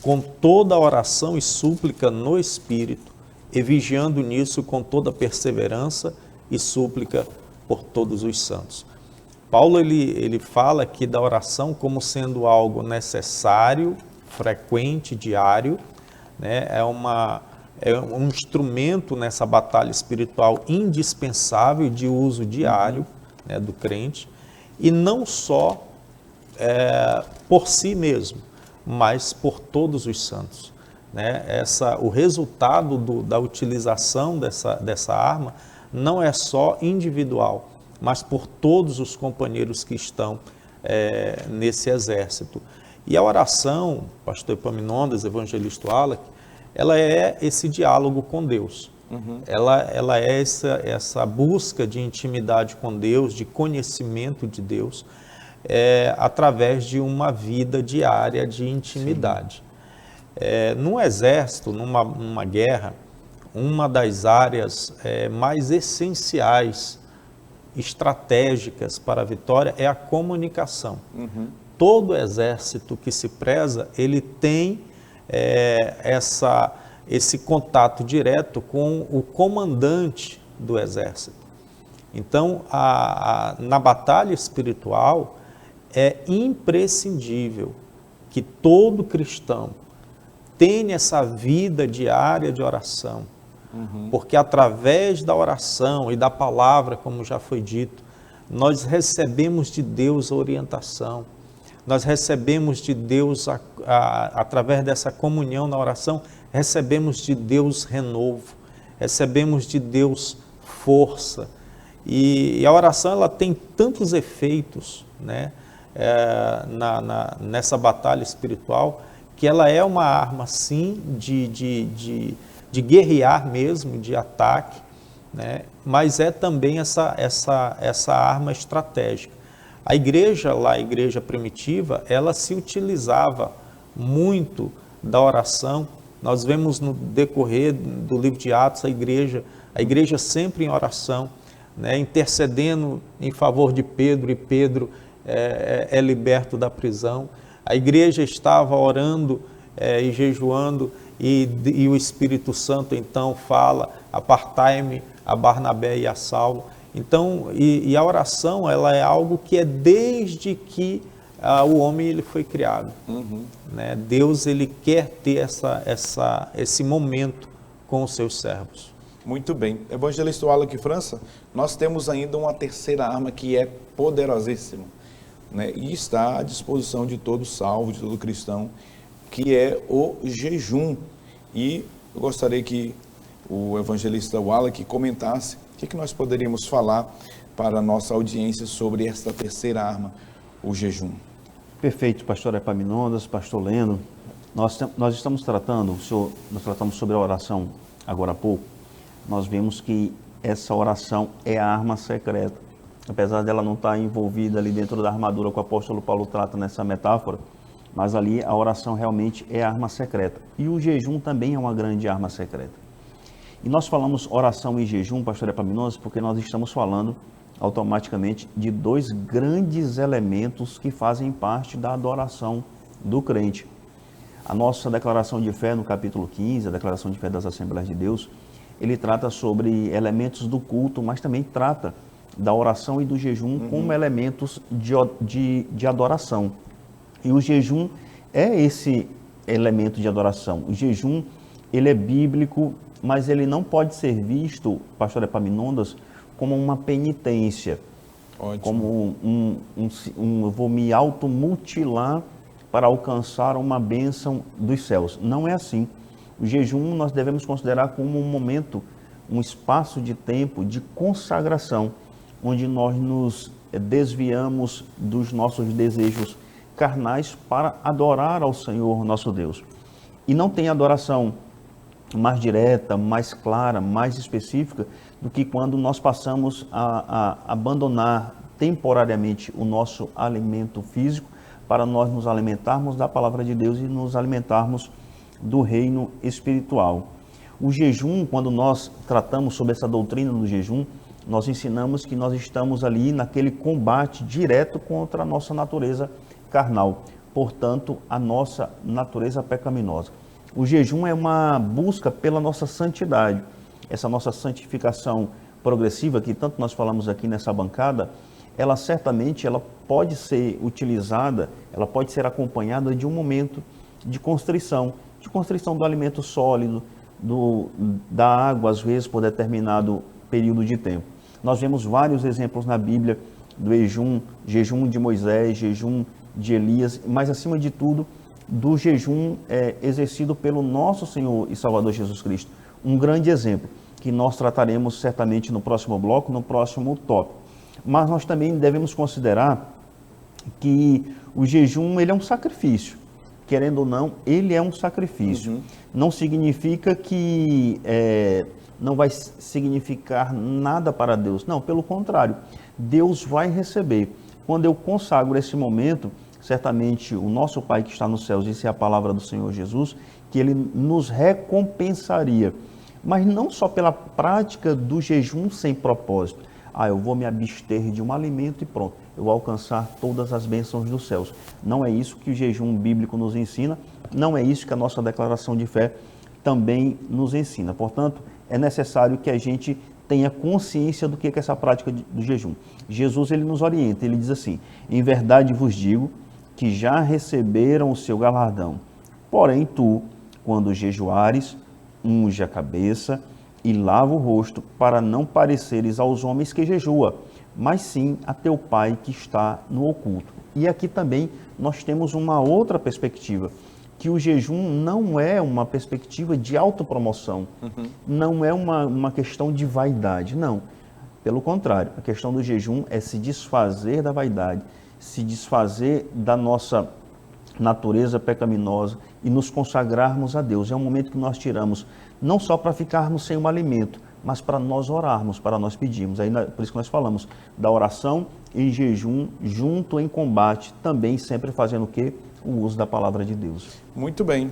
com toda oração e súplica no Espírito, e vigiando nisso com toda perseverança e súplica por todos os santos. Paulo ele fala aqui da oração como sendo algo necessário, frequente, diário, né? É um instrumento nessa batalha espiritual indispensável de uso diário, né, do crente, e não só por si mesmo, mas por todos os santos, né? O resultado da utilização dessa arma não é só individual, mas por todos os companheiros que estão nesse exército. E a oração, pastor Epaminondas, evangelista Wallace, ela é esse diálogo com Deus. Ela é essa busca de intimidade com Deus, de conhecimento de Deus, através de uma vida diária de intimidade. Num exército, numa guerra, uma das áreas mais essenciais, estratégicas para a vitória é a comunicação. Todo exército que se preza, ele tem esse contato direto com o comandante do exército. Então, na batalha espiritual, é imprescindível que todo cristão tenha essa vida diária de oração, porque através da oração e da palavra, como já foi dito, nós recebemos de Deus a orientação, nós recebemos de Deus, através dessa comunhão na oração, recebemos de Deus renovo, recebemos de Deus força. E a oração ela tem tantos efeitos, né, nessa batalha espiritual, que ela é uma arma, sim, de guerrear mesmo, de ataque, né, mas é também essa arma estratégica. A igreja primitiva, ela se utilizava muito da oração. Nós vemos no decorrer do livro de Atos a igreja sempre em oração, né, intercedendo em favor de Pedro, e Pedro é liberto da prisão. A igreja estava orando e jejuando, e o Espírito Santo então fala: apartai-me a Barnabé e a Saulo. Então, e a oração, ela é algo que é desde que o homem ele foi criado. Né? Deus ele quer ter esse momento com os seus servos. Muito bem. Evangelista Wallace França, nós temos ainda uma terceira arma que é poderosíssima, né? E está à disposição de todo salvo, de todo cristão, que é o jejum. E eu gostaria que o evangelista Wallace comentasse o que nós poderíamos falar para a nossa audiência sobre esta terceira arma, o jejum. Perfeito, pastor Epaminondas, pastor Leno. Nós estamos tratando, nós tratamos sobre a oração agora há pouco. Nós vimos que essa oração é a arma secreta. Apesar dela não estar envolvida ali dentro da armadura que o apóstolo Paulo trata nessa metáfora, mas ali a oração realmente é a arma secreta. E o jejum também é uma grande arma secreta. E nós falamos oração e jejum, pastor Epaminondas, porque nós estamos falando automaticamente de dois grandes elementos que fazem parte da adoração do crente. A nossa declaração de fé no capítulo 15, a declaração de fé das Assembleias de Deus, ele trata sobre elementos do culto, mas também trata da oração e do jejum como elementos de adoração. E o jejum é esse elemento de adoração. O jejum, ele é bíblico, mas ele não pode ser visto, pastor Epaminondas, como uma penitência. Ótimo. Como eu vou me automutilar para alcançar uma bênção dos céus. Não é assim. O jejum nós devemos considerar como um momento, um espaço de tempo de consagração, onde nós nos desviamos dos nossos desejos carnais para adorar ao Senhor nosso Deus. E não tem adoração mais direta, mais clara, mais específica do que quando nós passamos a abandonar temporariamente o nosso alimento físico para nós nos alimentarmos da palavra de Deus e nos alimentarmos do reino espiritual. O jejum, quando nós tratamos sobre essa doutrina do jejum, nós ensinamos que nós estamos ali naquele combate direto contra a nossa natureza carnal, portanto, a nossa natureza pecaminosa. O jejum é uma busca pela nossa santidade, essa nossa santificação progressiva, que tanto nós falamos aqui nessa bancada, ela certamente pode ser utilizada, ela pode ser acompanhada de um momento de constrição do alimento sólido, da água, às vezes, por determinado período de tempo. Nós vemos vários exemplos na Bíblia do jejum de Moisés, jejum de Elias, mas, acima de tudo, do jejum exercido pelo nosso Senhor e Salvador Jesus Cristo. Um grande exemplo, que nós trataremos certamente no próximo bloco, no próximo tópico. Mas nós também devemos considerar que o jejum ele é um sacrifício. Querendo ou não, ele é um sacrifício. Não significa que não vai significar nada para Deus. Não, pelo contrário, Deus vai receber. Quando eu consagro esse momento, certamente o nosso Pai que está nos céus, isso é a palavra do Senhor Jesus, que Ele nos recompensaria. Mas não só pela prática do jejum sem propósito. Eu vou me abster de um alimento e pronto, eu vou alcançar todas as bênçãos dos céus. Não é isso que o jejum bíblico nos ensina, Não é isso que a nossa declaração de fé também nos ensina. Portanto, é necessário que a gente tenha consciência do que é essa prática do jejum. Jesus, ele nos orienta, ele diz assim: em verdade vos digo que já receberam o seu galardão. Porém, tu, quando jejuares, unge a cabeça e lava o rosto, para não pareceres aos homens que jejua, mas sim a teu Pai que está no oculto. E aqui também nós temos uma outra perspectiva, que o jejum não é uma perspectiva de autopromoção, não é uma questão de vaidade, não. Pelo contrário, a questão do jejum é se desfazer da vaidade, se desfazer da nossa natureza pecaminosa e nos consagrarmos a Deus. É um momento que nós tiramos, não só para ficarmos sem um alimento, mas para nós orarmos, para nós pedirmos. Aí, por isso que nós falamos da oração em jejum, junto em combate, também sempre fazendo o quê? O uso da palavra de Deus. Muito bem.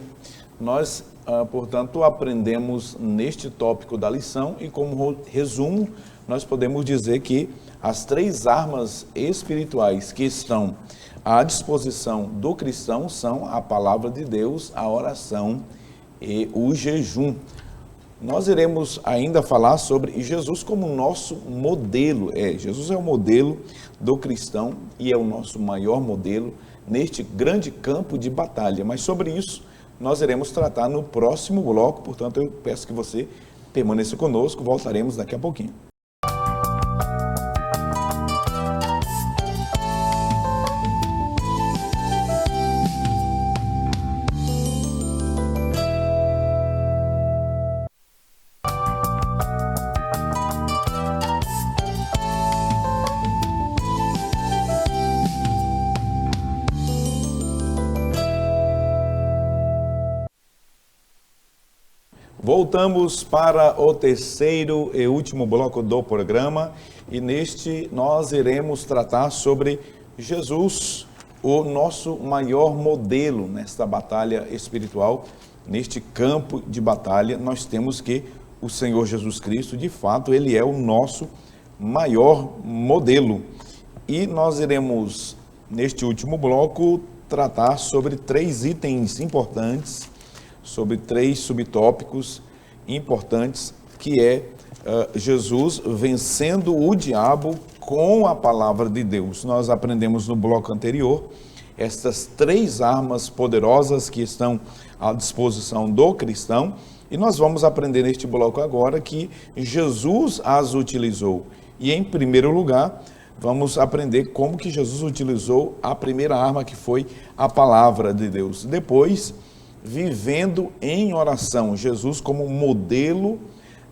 Nós, portanto, aprendemos neste tópico da lição e, como resumo, nós podemos dizer que as 3 armas espirituais que estão à disposição do cristão são a palavra de Deus, a oração e o jejum. Nós iremos ainda falar sobre Jesus como nosso modelo. Jesus é o modelo do cristão e é o nosso maior modelo neste grande campo de batalha. Mas sobre isso nós iremos tratar no próximo bloco, portanto eu peço que você permaneça conosco, voltaremos daqui a pouquinho. Voltamos para o terceiro e último bloco do programa e neste nós iremos tratar sobre Jesus, o nosso maior modelo nesta batalha espiritual. Neste campo de batalha nós temos que o Senhor Jesus Cristo, de fato, ele é o nosso maior modelo. E nós iremos, neste último bloco, tratar sobre 3 itens importantes, sobre 3 subtópicos importantes, que é Jesus vencendo o diabo com a palavra de Deus. Nós aprendemos no bloco anterior estas 3 armas poderosas que estão à disposição do cristão, e nós vamos aprender neste bloco agora que Jesus as utilizou. E em primeiro lugar, vamos aprender como que Jesus utilizou a primeira arma, que foi a palavra de Deus. Depois, vivendo em oração, Jesus como modelo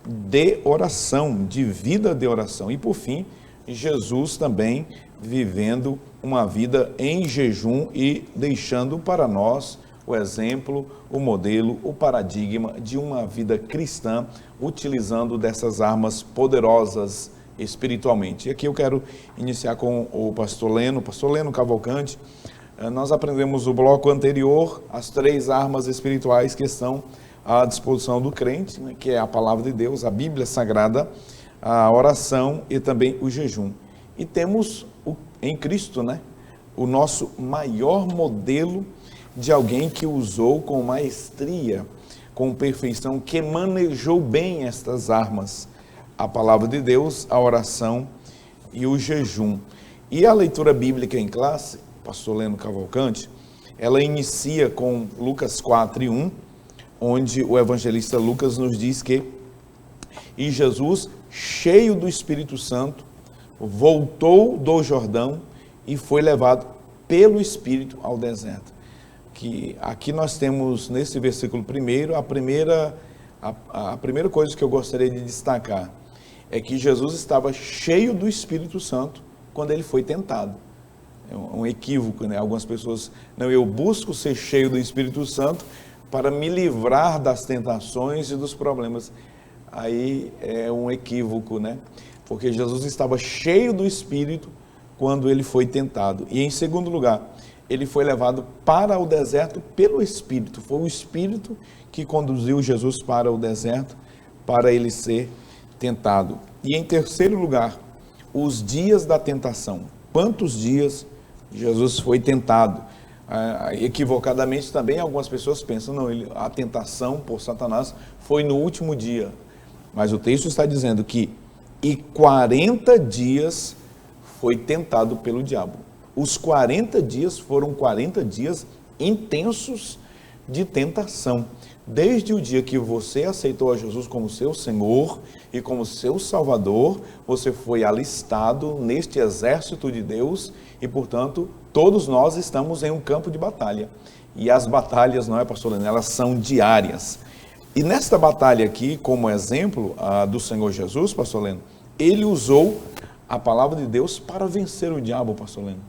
de oração, de vida de oração. E por fim, Jesus também vivendo uma vida em jejum e deixando para nós o exemplo, o modelo, o paradigma de uma vida cristã, utilizando dessas armas poderosas espiritualmente. E aqui eu quero iniciar com o pastor Leno Cavalcante. Nós aprendemos no bloco anterior as 3 armas espirituais que estão à disposição do crente, né, que é a palavra de Deus, a Bíblia Sagrada, a oração e também o jejum. E temos em Cristo, né, o nosso maior modelo de alguém que usou com maestria, com perfeição, que manejou bem estas armas, a palavra de Deus, a oração e o jejum. E a leitura bíblica em classe, pastor Leno Cavalcante, ela inicia com Lucas 4:1, onde o evangelista Lucas nos diz que e Jesus, cheio do Espírito Santo, voltou do Jordão e foi levado pelo Espírito ao deserto. Que aqui nós temos nesse versículo primeiro, a primeira coisa que eu gostaria de destacar é que Jesus estava cheio do Espírito Santo quando ele foi tentado. É um equívoco, né? Algumas pessoas, não, eu busco ser cheio do Espírito Santo para me livrar das tentações e dos problemas. Aí é um equívoco, né? Porque Jesus estava cheio do Espírito quando ele foi tentado. E em segundo lugar, ele foi levado para o deserto pelo Espírito. Foi o Espírito que conduziu Jesus para o deserto, para ele ser tentado. E em terceiro lugar, os dias da tentação. Quantos dias Jesus foi tentado? Equivocadamente também algumas pessoas pensam, não, a tentação por Satanás foi no último dia. Mas o texto está dizendo que 40 dias foi tentado pelo diabo. Os 40 dias foram 40 dias intensos de tentação. Desde o dia que você aceitou a Jesus como seu Senhor e como seu Salvador, você foi alistado neste exército de Deus e, portanto, todos nós estamos em um campo de batalha. E as batalhas, não é, pastor Leno, elas são diárias. E nesta batalha aqui, como exemplo do Senhor Jesus, pastor Leno, ele usou a palavra de Deus para vencer o diabo, pastor Leno.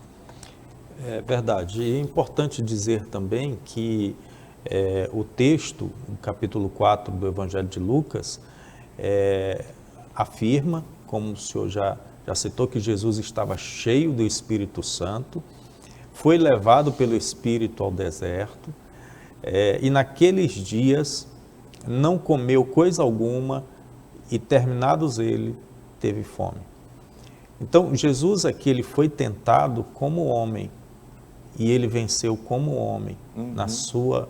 É verdade. E é importante dizer também que o texto, no capítulo 4 do Evangelho de Lucas, afirma, como o senhor já citou, que Jesus estava cheio do Espírito Santo, foi levado pelo Espírito ao deserto, e naqueles dias não comeu coisa alguma e, terminados ele, teve fome. Então, Jesus aqui, ele foi tentado como homem e ele venceu como homem na sua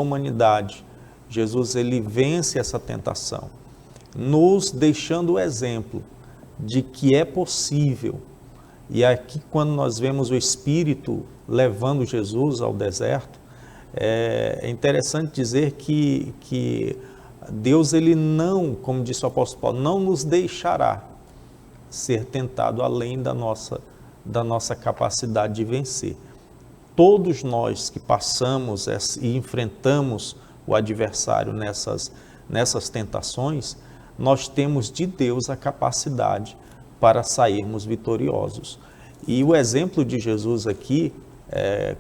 humanidade. Jesus, ele vence essa tentação, nos deixando o exemplo de que é possível. E aqui, quando nós vemos o Espírito levando Jesus ao deserto, é interessante dizer que Deus, ele não, como disse o apóstolo Paulo, não nos deixará ser tentado além da nossa capacidade de vencer. Todos nós que passamos e enfrentamos o adversário nessas tentações, nós temos de Deus a capacidade para sairmos vitoriosos. E o exemplo de Jesus aqui,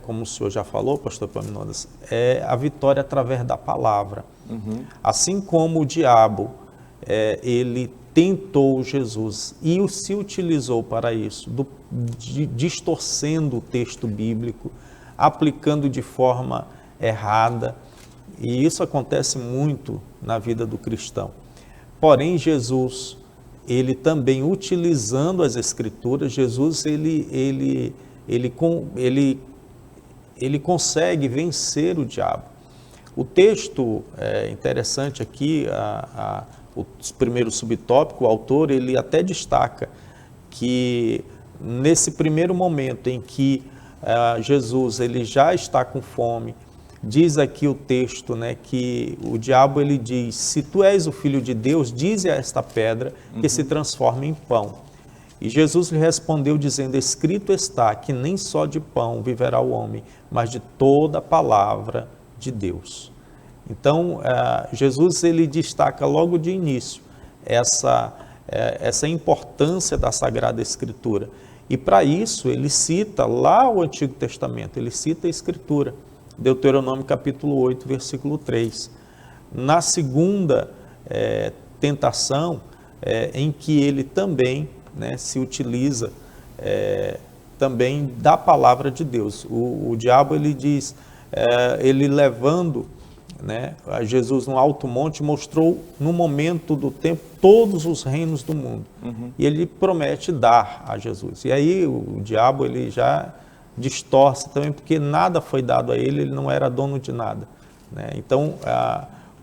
como o senhor já falou, pastor Epaminondas, é a vitória através da palavra. Assim como o diabo, ele tentou Jesus e se utilizou para isso, distorcendo o texto bíblico, aplicando de forma errada, e isso acontece muito na vida do cristão. Porém, Jesus, ele também, utilizando as Escrituras, Jesus, ele consegue vencer o diabo. O texto interessante aqui, o primeiro subtópico, o autor, ele até destaca que nesse primeiro momento em que Jesus, ele já está com fome, diz aqui o texto, né, que o diabo, ele diz: se tu és o Filho de Deus, dize a esta pedra que se transforme em pão. E Jesus lhe respondeu dizendo: escrito está que nem só de pão viverá o homem, mas de toda a palavra de Deus. Então, Jesus, ele destaca logo de início essa importância da Sagrada Escritura. E para isso, ele cita lá o Antigo Testamento, ele cita a Escritura, Deuteronômio capítulo 8, versículo 3. Na segunda tentação, em que ele também, né, se utiliza também da palavra de Deus. O diabo, ele diz, ele levando, né, a Jesus no alto monte, mostrou no momento do tempo todos os reinos do mundo. E ele promete dar a Jesus. E aí o diabo, ele já distorce também, porque nada foi dado a ele, ele não era dono de nada, né? Então,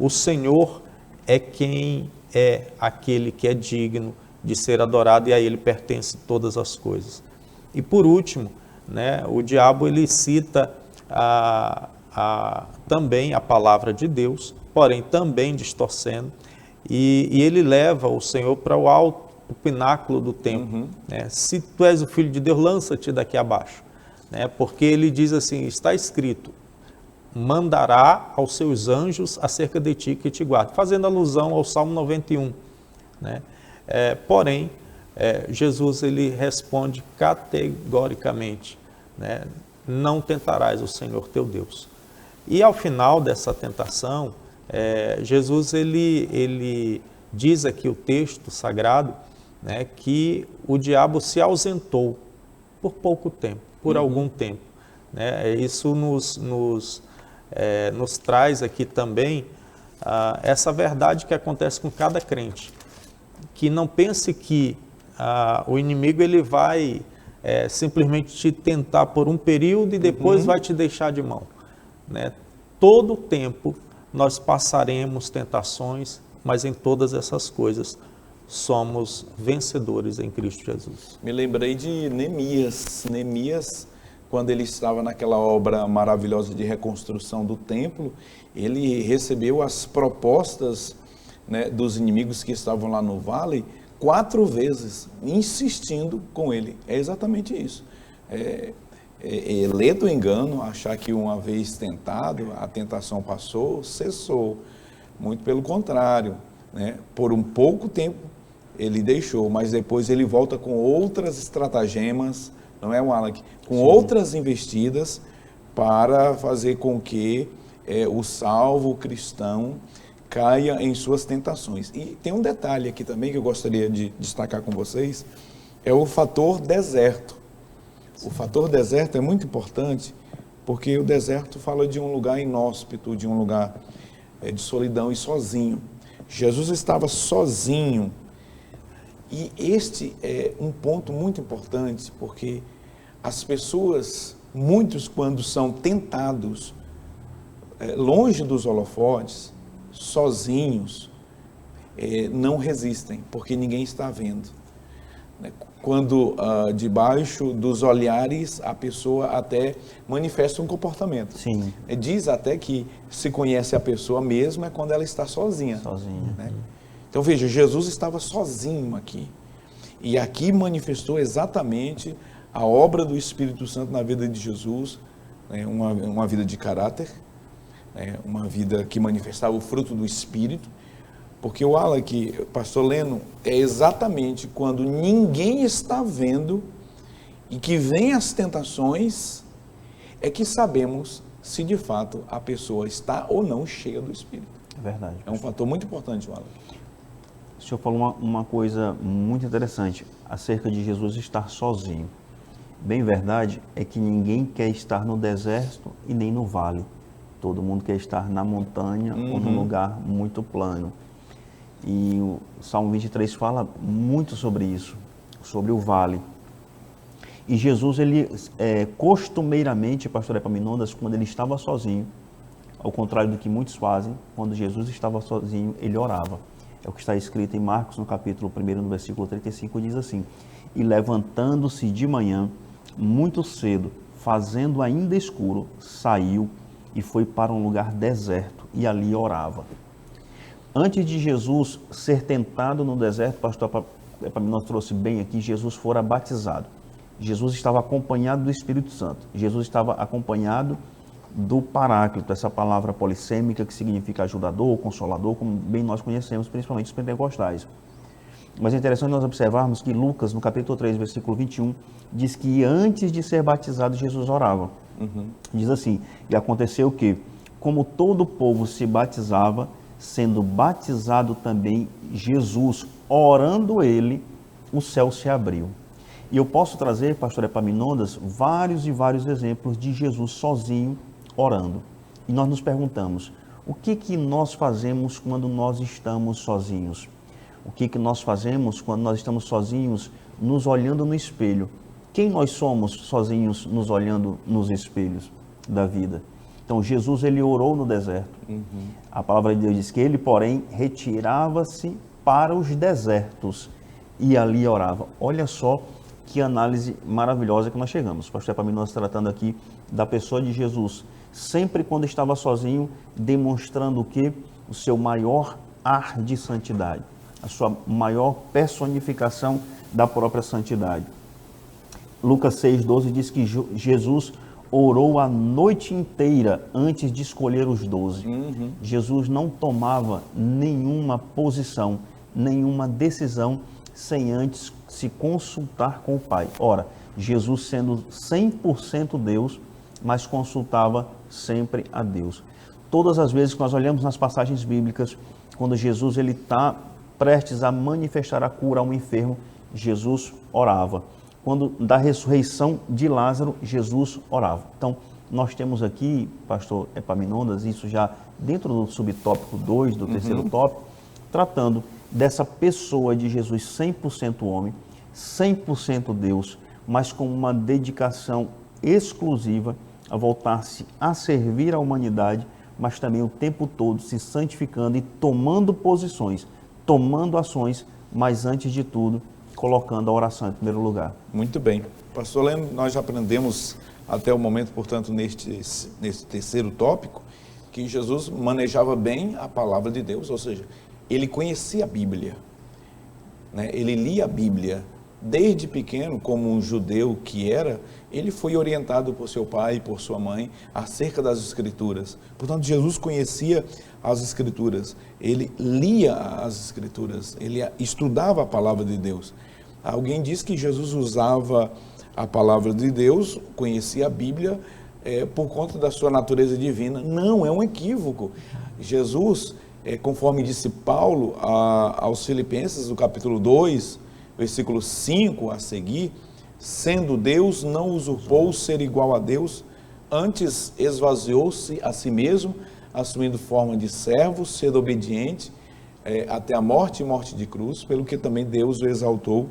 o Senhor é quem é aquele que é digno de ser adorado, e a ele pertence todas as coisas. E por último, né, o diabo, ele cita também a palavra de Deus, porém também distorcendo, e ele leva o Senhor para o alto, o pináculo do templo, né? Se tu és o Filho de Deus, lança-te daqui abaixo, né? Porque ele diz assim, está escrito, mandará aos seus anjos acerca de ti que te guardem, fazendo alusão ao Salmo 91, né? Porém, Jesus, ele responde categoricamente, né? Não tentarás o Senhor teu Deus. E ao final dessa tentação, Jesus, ele diz aqui o texto sagrado, né, que o diabo se ausentou por pouco tempo, por algum tempo, né? Isso nos traz aqui também essa verdade que acontece com cada crente, que não pense que o inimigo, ele vai simplesmente te tentar por um período e depois vai te deixar de mão, né? Todo o tempo nós passaremos tentações, mas em todas essas coisas somos vencedores em Cristo Jesus. Me lembrei de Neemias. Neemias, quando ele estava naquela obra maravilhosa de reconstrução do templo, ele recebeu as propostas, né, dos inimigos que estavam lá no vale 4 vezes, insistindo com ele. É exatamente isso. É ler do engano, achar que uma vez tentado, a tentação passou, cessou. Muito pelo contrário, né? Por um pouco tempo ele deixou, mas depois ele volta com outras estratagemas, não é, Wallach? Com outras investidas para fazer com que o salvo cristão caia em suas tentações. E tem um detalhe aqui também que eu gostaria de destacar com vocês, é o fator deserto. O fator deserto é muito importante, porque o deserto fala de um lugar inóspito, de um lugar de solidão e sozinho. Jesus estava sozinho. E este é um ponto muito importante, porque as pessoas, muitos quando são tentados, longe dos holofotes, sozinhos, não resistem, porque ninguém está vendo. Quando debaixo dos olhares a pessoa até manifesta um comportamento. Sim. Diz até que se conhece a pessoa mesmo é quando ela está sozinha. Sozinha. Né? Então veja, Jesus estava sozinho aqui. E aqui manifestou exatamente a obra do Espírito Santo na vida de Jesus, né? Uma vida de caráter, né? Uma vida que manifestava o fruto do Espírito. Porque o Wallach, pastor Leno, é exatamente quando ninguém está vendo e que vem as tentações, é que sabemos se de fato a pessoa está ou não cheia do Espírito. É verdade. É um fator muito importante, Wallach. O senhor falou uma coisa muito interessante acerca de Jesus estar sozinho. Bem verdade é que ninguém quer estar no deserto e nem no vale. Todo mundo quer estar na montanha ou num lugar muito plano. E o Salmo 23 fala muito sobre isso, sobre o vale. E Jesus, ele costumeiramente, pastor Epaminondas, quando ele estava sozinho, ao contrário do que muitos fazem, quando Jesus estava sozinho, ele orava. É o que está escrito em Marcos, no capítulo 1, no versículo 35, diz assim: e levantando-se de manhã, muito cedo, fazendo ainda escuro, saiu e foi para um lugar deserto e ali orava. Antes de Jesus ser tentado no deserto, pastor Epaminondas trouxe bem aqui, Jesus fora batizado. Jesus estava acompanhado do Espírito Santo. Jesus estava acompanhado do Paráclito, essa palavra polissêmica que significa ajudador, consolador, como bem nós conhecemos, principalmente os pentecostais. Mas é interessante nós observarmos que Lucas, no capítulo 3, versículo 21, diz que antes de ser batizado, Jesus orava. Diz assim: e aconteceu que, como todo o povo se batizava, sendo batizado também Jesus, orando ele, o céu se abriu. E eu posso trazer, pastor Epaminondas, vários e vários exemplos de Jesus sozinho orando. E nós nos perguntamos, o que nós fazemos quando nós estamos sozinhos? O que nós fazemos quando nós estamos sozinhos, nos olhando no espelho? Quem nós somos sozinhos, nos olhando nos espelhos da vida? Então, Jesus, ele orou no deserto. A palavra de Deus diz que ele, porém, retirava-se para os desertos e ali orava. Olha só que análise maravilhosa que nós chegamos. O pastor Epaminondas tratando aqui da pessoa de Jesus, sempre quando estava sozinho, demonstrando o quê? O seu maior ar de santidade, a sua maior personificação da própria santidade. Lucas 6,12 diz que Jesus orou a noite inteira antes de escolher os 12. Jesus não tomava nenhuma posição, nenhuma decisão sem antes se consultar com o Pai. Ora, Jesus sendo 100% Deus, mas consultava sempre a Deus. Todas as vezes que nós olhamos nas passagens bíblicas, quando Jesus está prestes a manifestar a cura a um enfermo, Jesus orava. Quando da ressurreição de Lázaro, Jesus orava. Então, nós temos aqui, pastor Epaminondas, isso já dentro do subtópico 2, do terceiro tópico, tratando dessa pessoa de Jesus 100% homem, 100% Deus, mas com uma dedicação exclusiva a voltar-se a servir a humanidade, mas também o tempo todo se santificando e tomando posições, tomando ações, mas antes de tudo, colocando a oração em primeiro lugar. Muito bem. Pastor Leno, nós já aprendemos até o momento, portanto, neste terceiro tópico, que Jesus manejava bem a palavra de Deus, ou seja, ele conhecia a Bíblia, né? Ele lia a Bíblia. Desde pequeno, como um judeu que era, ele foi orientado por seu pai e por sua mãe acerca das Escrituras. Portanto, Jesus conhecia as Escrituras, ele lia as Escrituras, ele estudava a palavra de Deus. Alguém diz que Jesus usava a palavra de Deus, conhecia a Bíblia por conta da sua natureza divina. Não, é um equívoco. Jesus, conforme disse Paulo aos Filipenses, no capítulo 2, versículo 5 a seguir, sendo Deus, não usurpou o ser igual a Deus, antes esvaziou-se a si mesmo, assumindo forma de servo, sendo obediente até a morte e morte de cruz, pelo que também Deus o exaltou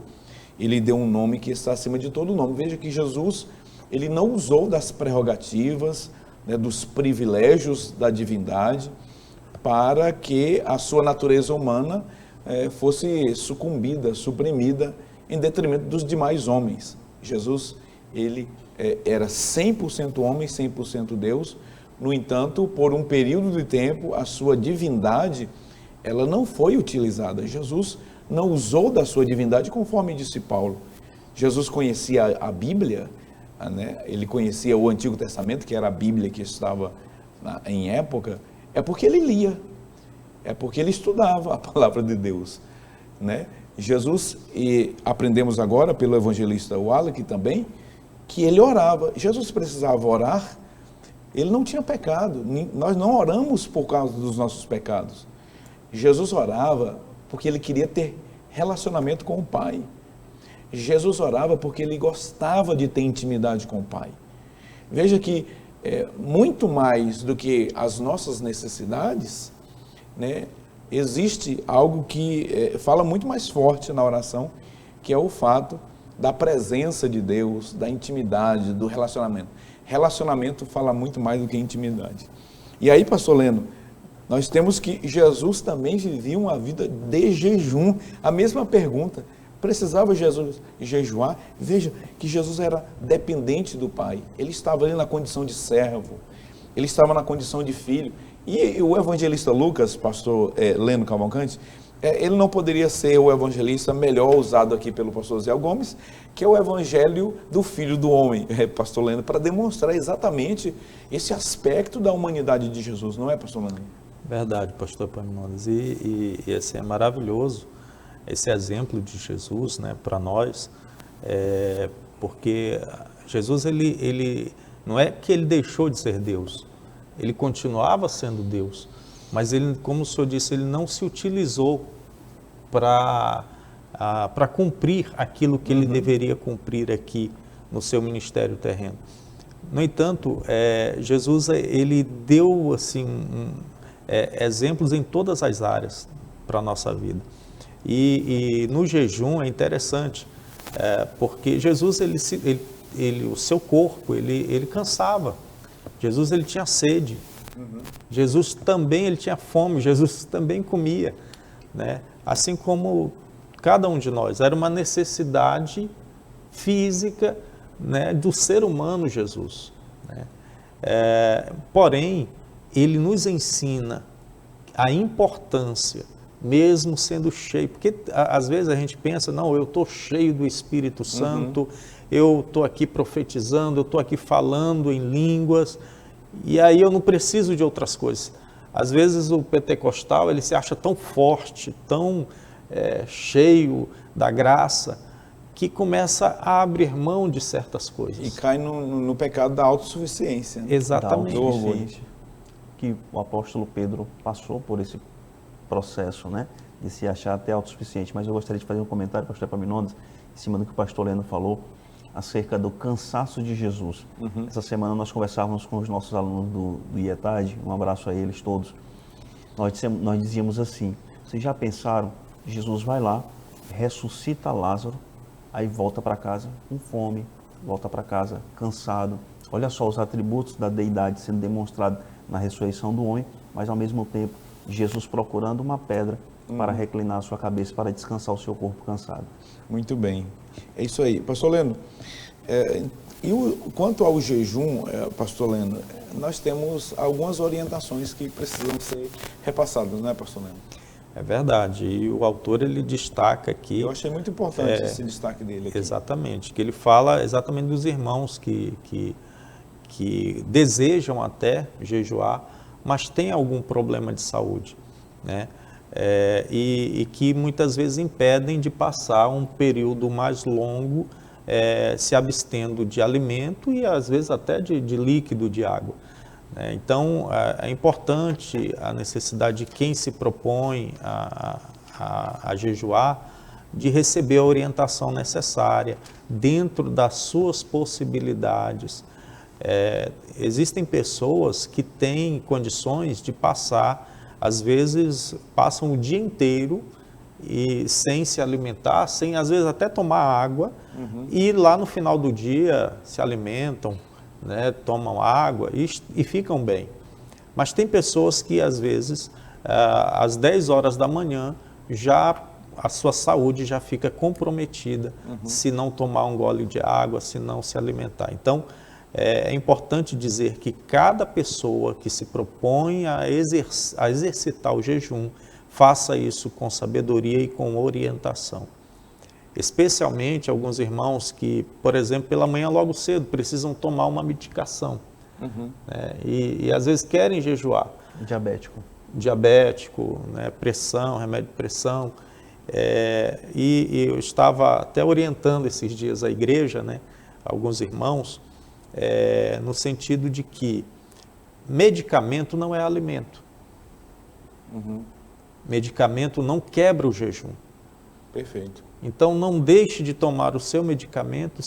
e lhe deu um nome que está acima de todo nome. Veja que Jesus, ele não usou das prerrogativas, né, dos privilégios da divindade, para que a sua natureza humana fosse sucumbida, suprimida, em detrimento dos demais homens. Jesus, ele era 100% homem, 100% Deus. No entanto, por um período de tempo, a sua divindade, ela não foi utilizada. Jesus não usou da sua divindade, conforme disse Paulo. Jesus conhecia a Bíblia, né? Ele conhecia o Antigo Testamento, que era a Bíblia que estava em época, é porque ele lia. É porque ele estudava a palavra de Deus, né? Jesus, e aprendemos agora pelo evangelista Wallach também, que ele orava. Jesus precisava orar, ele não tinha pecado, nós não oramos por causa dos nossos pecados. Jesus orava porque ele queria ter relacionamento com o Pai. Jesus orava porque ele gostava de ter intimidade com o Pai. Veja que muito mais do que as nossas necessidades, né, existe algo que fala muito mais forte na oração, que é o fato da presença de Deus, da intimidade, do relacionamento. Relacionamento fala muito mais do que intimidade. E aí, pastor Leno, nós temos que Jesus também vivia uma vida de jejum. A mesma pergunta, precisava Jesus jejuar? Veja que Jesus era dependente do Pai. Ele estava ali na condição de servo, ele estava na condição de filho. E o evangelista Lucas, pastor Leno Cavalcante, ele não poderia ser o evangelista melhor usado aqui pelo pastor Zé Gomes, que é o evangelho do Filho do Homem, pastor Leno, para demonstrar exatamente esse aspecto da humanidade de Jesus, não é, pastor Leno? Verdade, pastor Epaminondas, e assim, é maravilhoso esse exemplo de Jesus, né, para nós, porque Jesus, ele não é que ele deixou de ser Deus, ele continuava sendo Deus, mas ele, como o senhor disse, ele não se utilizou para cumprir aquilo que ele deveria cumprir aqui no seu ministério terreno. No entanto, Jesus, ele deu assim, exemplos em todas as áreas para a nossa vida. E no jejum é interessante, porque Jesus, o seu corpo, ele cansava. Jesus, ele tinha sede. Jesus também, ele tinha fome. Jesus também comia, né? Assim como cada um de nós. Era uma necessidade física, né, do ser humano, Jesus, né? Porém, ele nos ensina a importância, mesmo sendo cheio, porque às vezes a gente pensa, não, eu estou cheio do Espírito Santo, eu estou aqui profetizando, eu estou aqui falando em línguas, e aí eu não preciso de outras coisas. Às vezes o pentecostal, ele se acha tão forte, tão cheio da graça, que começa a abrir mão de certas coisas. E cai no pecado da autossuficiência. Né? Exatamente. Da autossuficiência, que o apóstolo Pedro passou por esse processo, né, de se achar até autossuficiente. Mas eu gostaria de fazer um comentário, pastor Epaminondas, em cima do que o pastor Leno falou, acerca do cansaço de Jesus. Essa semana nós conversávamos com os nossos alunos do IETAD, um abraço a eles todos. Nós dizíamos assim, vocês já pensaram, Jesus vai lá, ressuscita Lázaro, aí volta para casa com fome, volta para casa cansado. Olha só os atributos da deidade sendo demonstrados na ressurreição do homem, mas ao mesmo tempo Jesus procurando uma pedra para reclinar a sua cabeça, para descansar o seu corpo cansado. Muito bem. É isso aí. Pastor Leno, quanto ao jejum, Pastor Leno, nós temos algumas orientações que precisam ser repassadas, não é, Pastor Leno? É verdade, e o autor ele destaca aqui... Eu achei muito importante esse destaque dele aqui. Exatamente, que ele fala exatamente dos irmãos que desejam até jejuar, mas têm algum problema de saúde, né? E que muitas vezes impedem de passar um período mais longo se abstendo de alimento e às vezes até de líquido, de água. Então, é importante a necessidade de quem se propõe a jejuar, de receber a orientação necessária dentro das suas possibilidades. Existem pessoas que têm condições de passar, às vezes passam o dia inteiro e sem se alimentar, sem às vezes até tomar água, e lá no final do dia se alimentam, né, tomam água e ficam bem. Mas tem pessoas que às vezes, às 10 horas da manhã, a sua saúde já fica comprometida se não tomar um gole de água, se não se alimentar. Então, é importante dizer que cada pessoa que se propõe a exercitar o jejum, faça isso com sabedoria e com orientação. Especialmente alguns irmãos que, por exemplo, pela manhã logo cedo precisam tomar uma medicação, né? E às vezes querem jejuar. Diabético, né? Pressão, remédio de pressão. E eu estava até orientando esses dias a igreja, né? Alguns irmãos, no sentido de que medicamento não é alimento. Medicamento não quebra o jejum. Perfeito. Então, não deixe de tomar o seu medicamento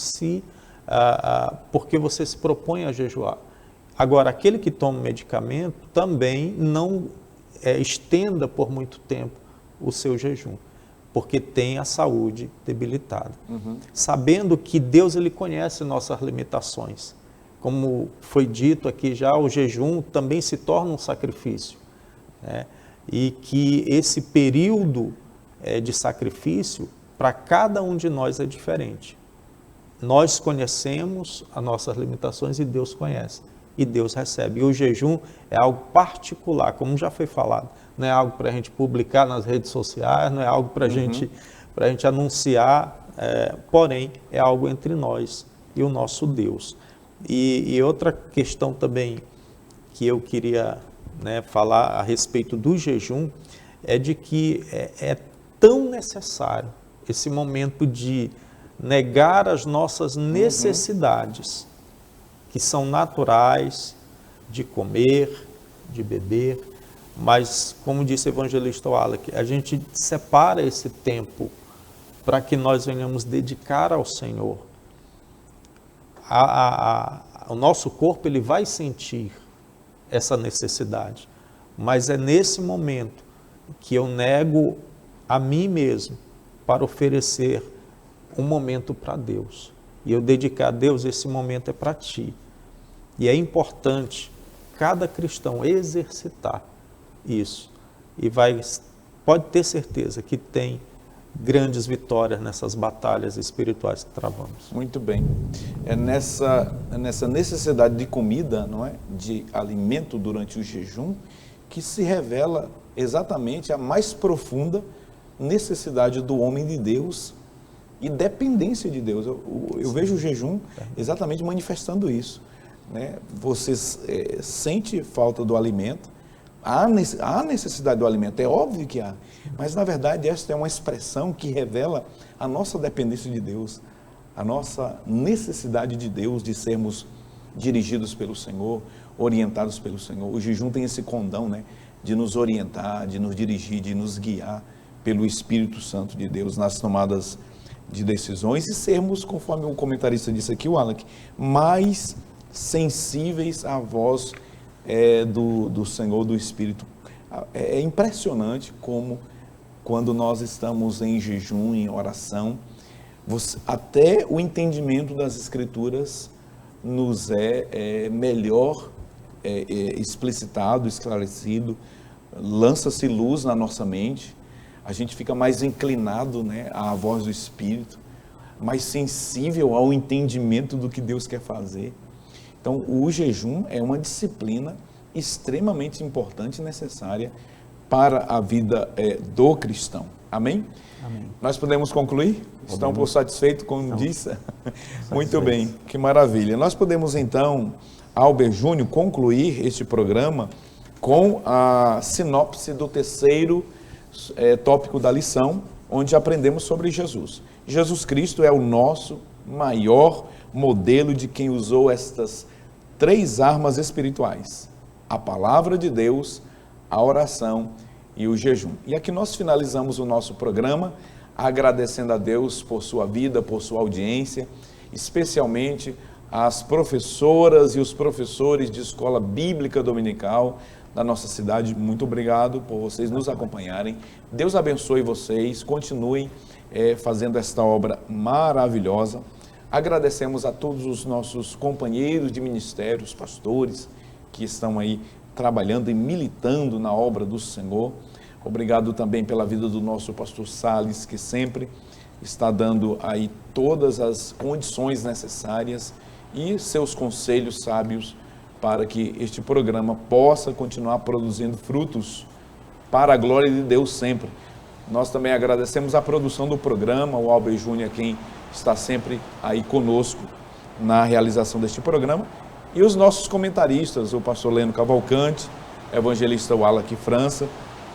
porque você se propõe a jejuar. Agora, aquele que toma medicamento também não estenda por muito tempo o seu jejum, porque tem a saúde debilitada. Sabendo que Deus ele conhece nossas limitações. Como foi dito aqui já, o jejum também se torna um sacrifício, né? E que esse período de sacrifício, para cada um de nós é diferente. Nós conhecemos as nossas limitações e Deus conhece. E Deus recebe. E o jejum é algo particular, como já foi falado. Não é algo para a gente publicar nas redes sociais, não é algo para a gente anunciar, porém é algo entre nós e o nosso Deus. E outra questão também que eu queria, né, falar a respeito do jejum é de que é tão necessário esse momento de negar as nossas necessidades, que são naturais, de comer, de beber, mas, como disse o evangelista Wallace, a gente separa esse tempo para que nós venhamos dedicar ao Senhor. O nosso corpo ele vai sentir essa necessidade, mas é nesse momento que eu nego a mim mesmo para oferecer um momento para Deus. E eu dedicar a Deus, esse momento é para ti. E é importante cada cristão exercitar isso. E pode ter certeza que tem grandes vitórias nessas batalhas espirituais que travamos. Muito bem. É nessa necessidade de comida, não é? De alimento durante o jejum, que se revela exatamente a mais profunda necessidade do homem de Deus e dependência de Deus. Eu vejo o jejum exatamente manifestando isso, né? Você sente falta do alimento, há necessidade do alimento, é óbvio que há, mas na verdade esta é uma expressão que revela a nossa dependência de Deus, a nossa necessidade de Deus, de sermos dirigidos pelo Senhor, orientados pelo Senhor. O jejum tem esse condão, né, de nos orientar, de nos dirigir, de nos guiar pelo Espírito Santo de Deus nas tomadas de decisões e sermos, conforme o comentarista disse aqui, o Alec, mais sensíveis à voz do Senhor, do Espírito. É impressionante como, quando nós estamos em jejum, em oração, Até o entendimento das Escrituras nos é melhor explicitado, esclarecido, lança-se luz na nossa mente, a gente fica mais inclinado, né, à voz do Espírito, mais sensível ao entendimento do que Deus quer fazer. Então, o jejum é uma disciplina extremamente importante e necessária para a vida do cristão. Amém? Amém. Nós podemos concluir? Estão por satisfeitos, como disse? Muito bem, que maravilha. Nós podemos então, Albert Júnior, concluir este programa com a sinopse do terceiro tópico da lição, onde aprendemos sobre Jesus. Jesus Cristo é o nosso maior modelo de quem usou estas 3 armas espirituais: a palavra de Deus, a oração e o jejum. E aqui nós finalizamos o nosso programa agradecendo a Deus por sua vida, por sua audiência, especialmente as professoras e os professores de escola bíblica dominical da nossa cidade. Muito obrigado por vocês nos acompanharem. Deus abençoe vocês, continuem fazendo esta obra maravilhosa. Agradecemos a todos os nossos companheiros de ministério, os pastores que estão aí trabalhando e militando na obra do Senhor. Obrigado também pela vida do nosso pastor Salles, que sempre está dando aí todas as condições necessárias e seus conselhos sábios para que este programa possa continuar produzindo frutos para a glória de Deus sempre. Nós também agradecemos a produção do programa, o Albert Júnior, quem está sempre aí conosco na realização deste programa, e os nossos comentaristas, o pastor Leno Cavalcante, evangelista Wallace França,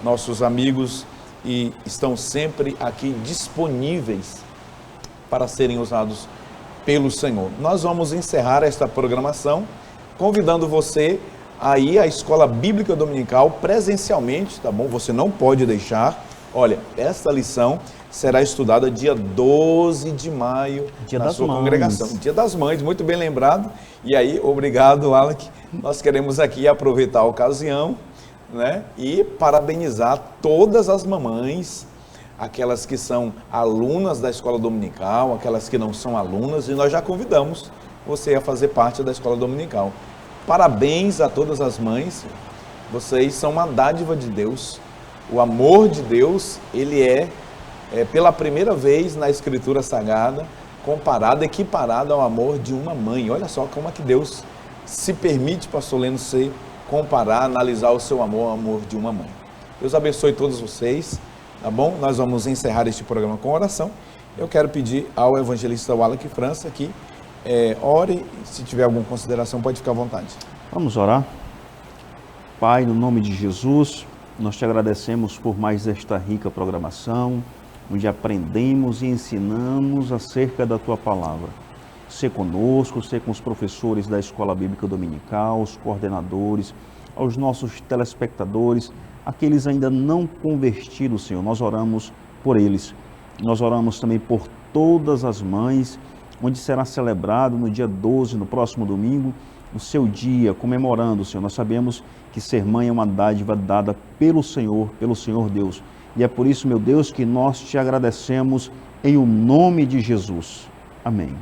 nossos amigos, e estão sempre aqui disponíveis para serem usados pelo Senhor. Nós vamos encerrar esta programação convidando você a ir à Escola Bíblica Dominical presencialmente, tá bom? Você não pode deixar. Olha, esta lição será estudada dia 12 de maio na sua congregação. Dia das Mães, muito bem lembrado. E aí, obrigado, Alec. Nós queremos aqui aproveitar a ocasião, né, e parabenizar todas as mamães, aquelas que são alunas da escola dominical, aquelas que não são alunas, e nós já convidamos você a fazer parte da escola dominical. Parabéns a todas as mães, vocês são uma dádiva de Deus. O amor de Deus, ele é pela primeira vez na Escritura Sagrada, equiparado ao amor de uma mãe. Olha só como é que Deus se permite, pastor Leno, comparar, analisar o seu amor ao amor de uma mãe. Deus abençoe todos vocês, tá bom? Nós vamos encerrar este programa com oração. Eu quero pedir ao evangelista Wallace França que ore, se tiver alguma consideração, pode ficar à vontade. Vamos orar. Pai, no nome de Jesus, nós te agradecemos por mais esta rica programação, onde aprendemos e ensinamos acerca da tua palavra. Ser conosco, ser com os professores da Escola Bíblica Dominical, os coordenadores, aos nossos telespectadores, aqueles ainda não convertidos, Senhor, nós oramos por eles. Nós oramos também por todas as mães, onde será celebrado no dia 12, no próximo domingo, o seu dia, comemorando, Senhor. Nós sabemos que ser mãe é uma dádiva dada pelo Senhor Deus. E é por isso, meu Deus, que nós te agradecemos em o nome de Jesus. Amém.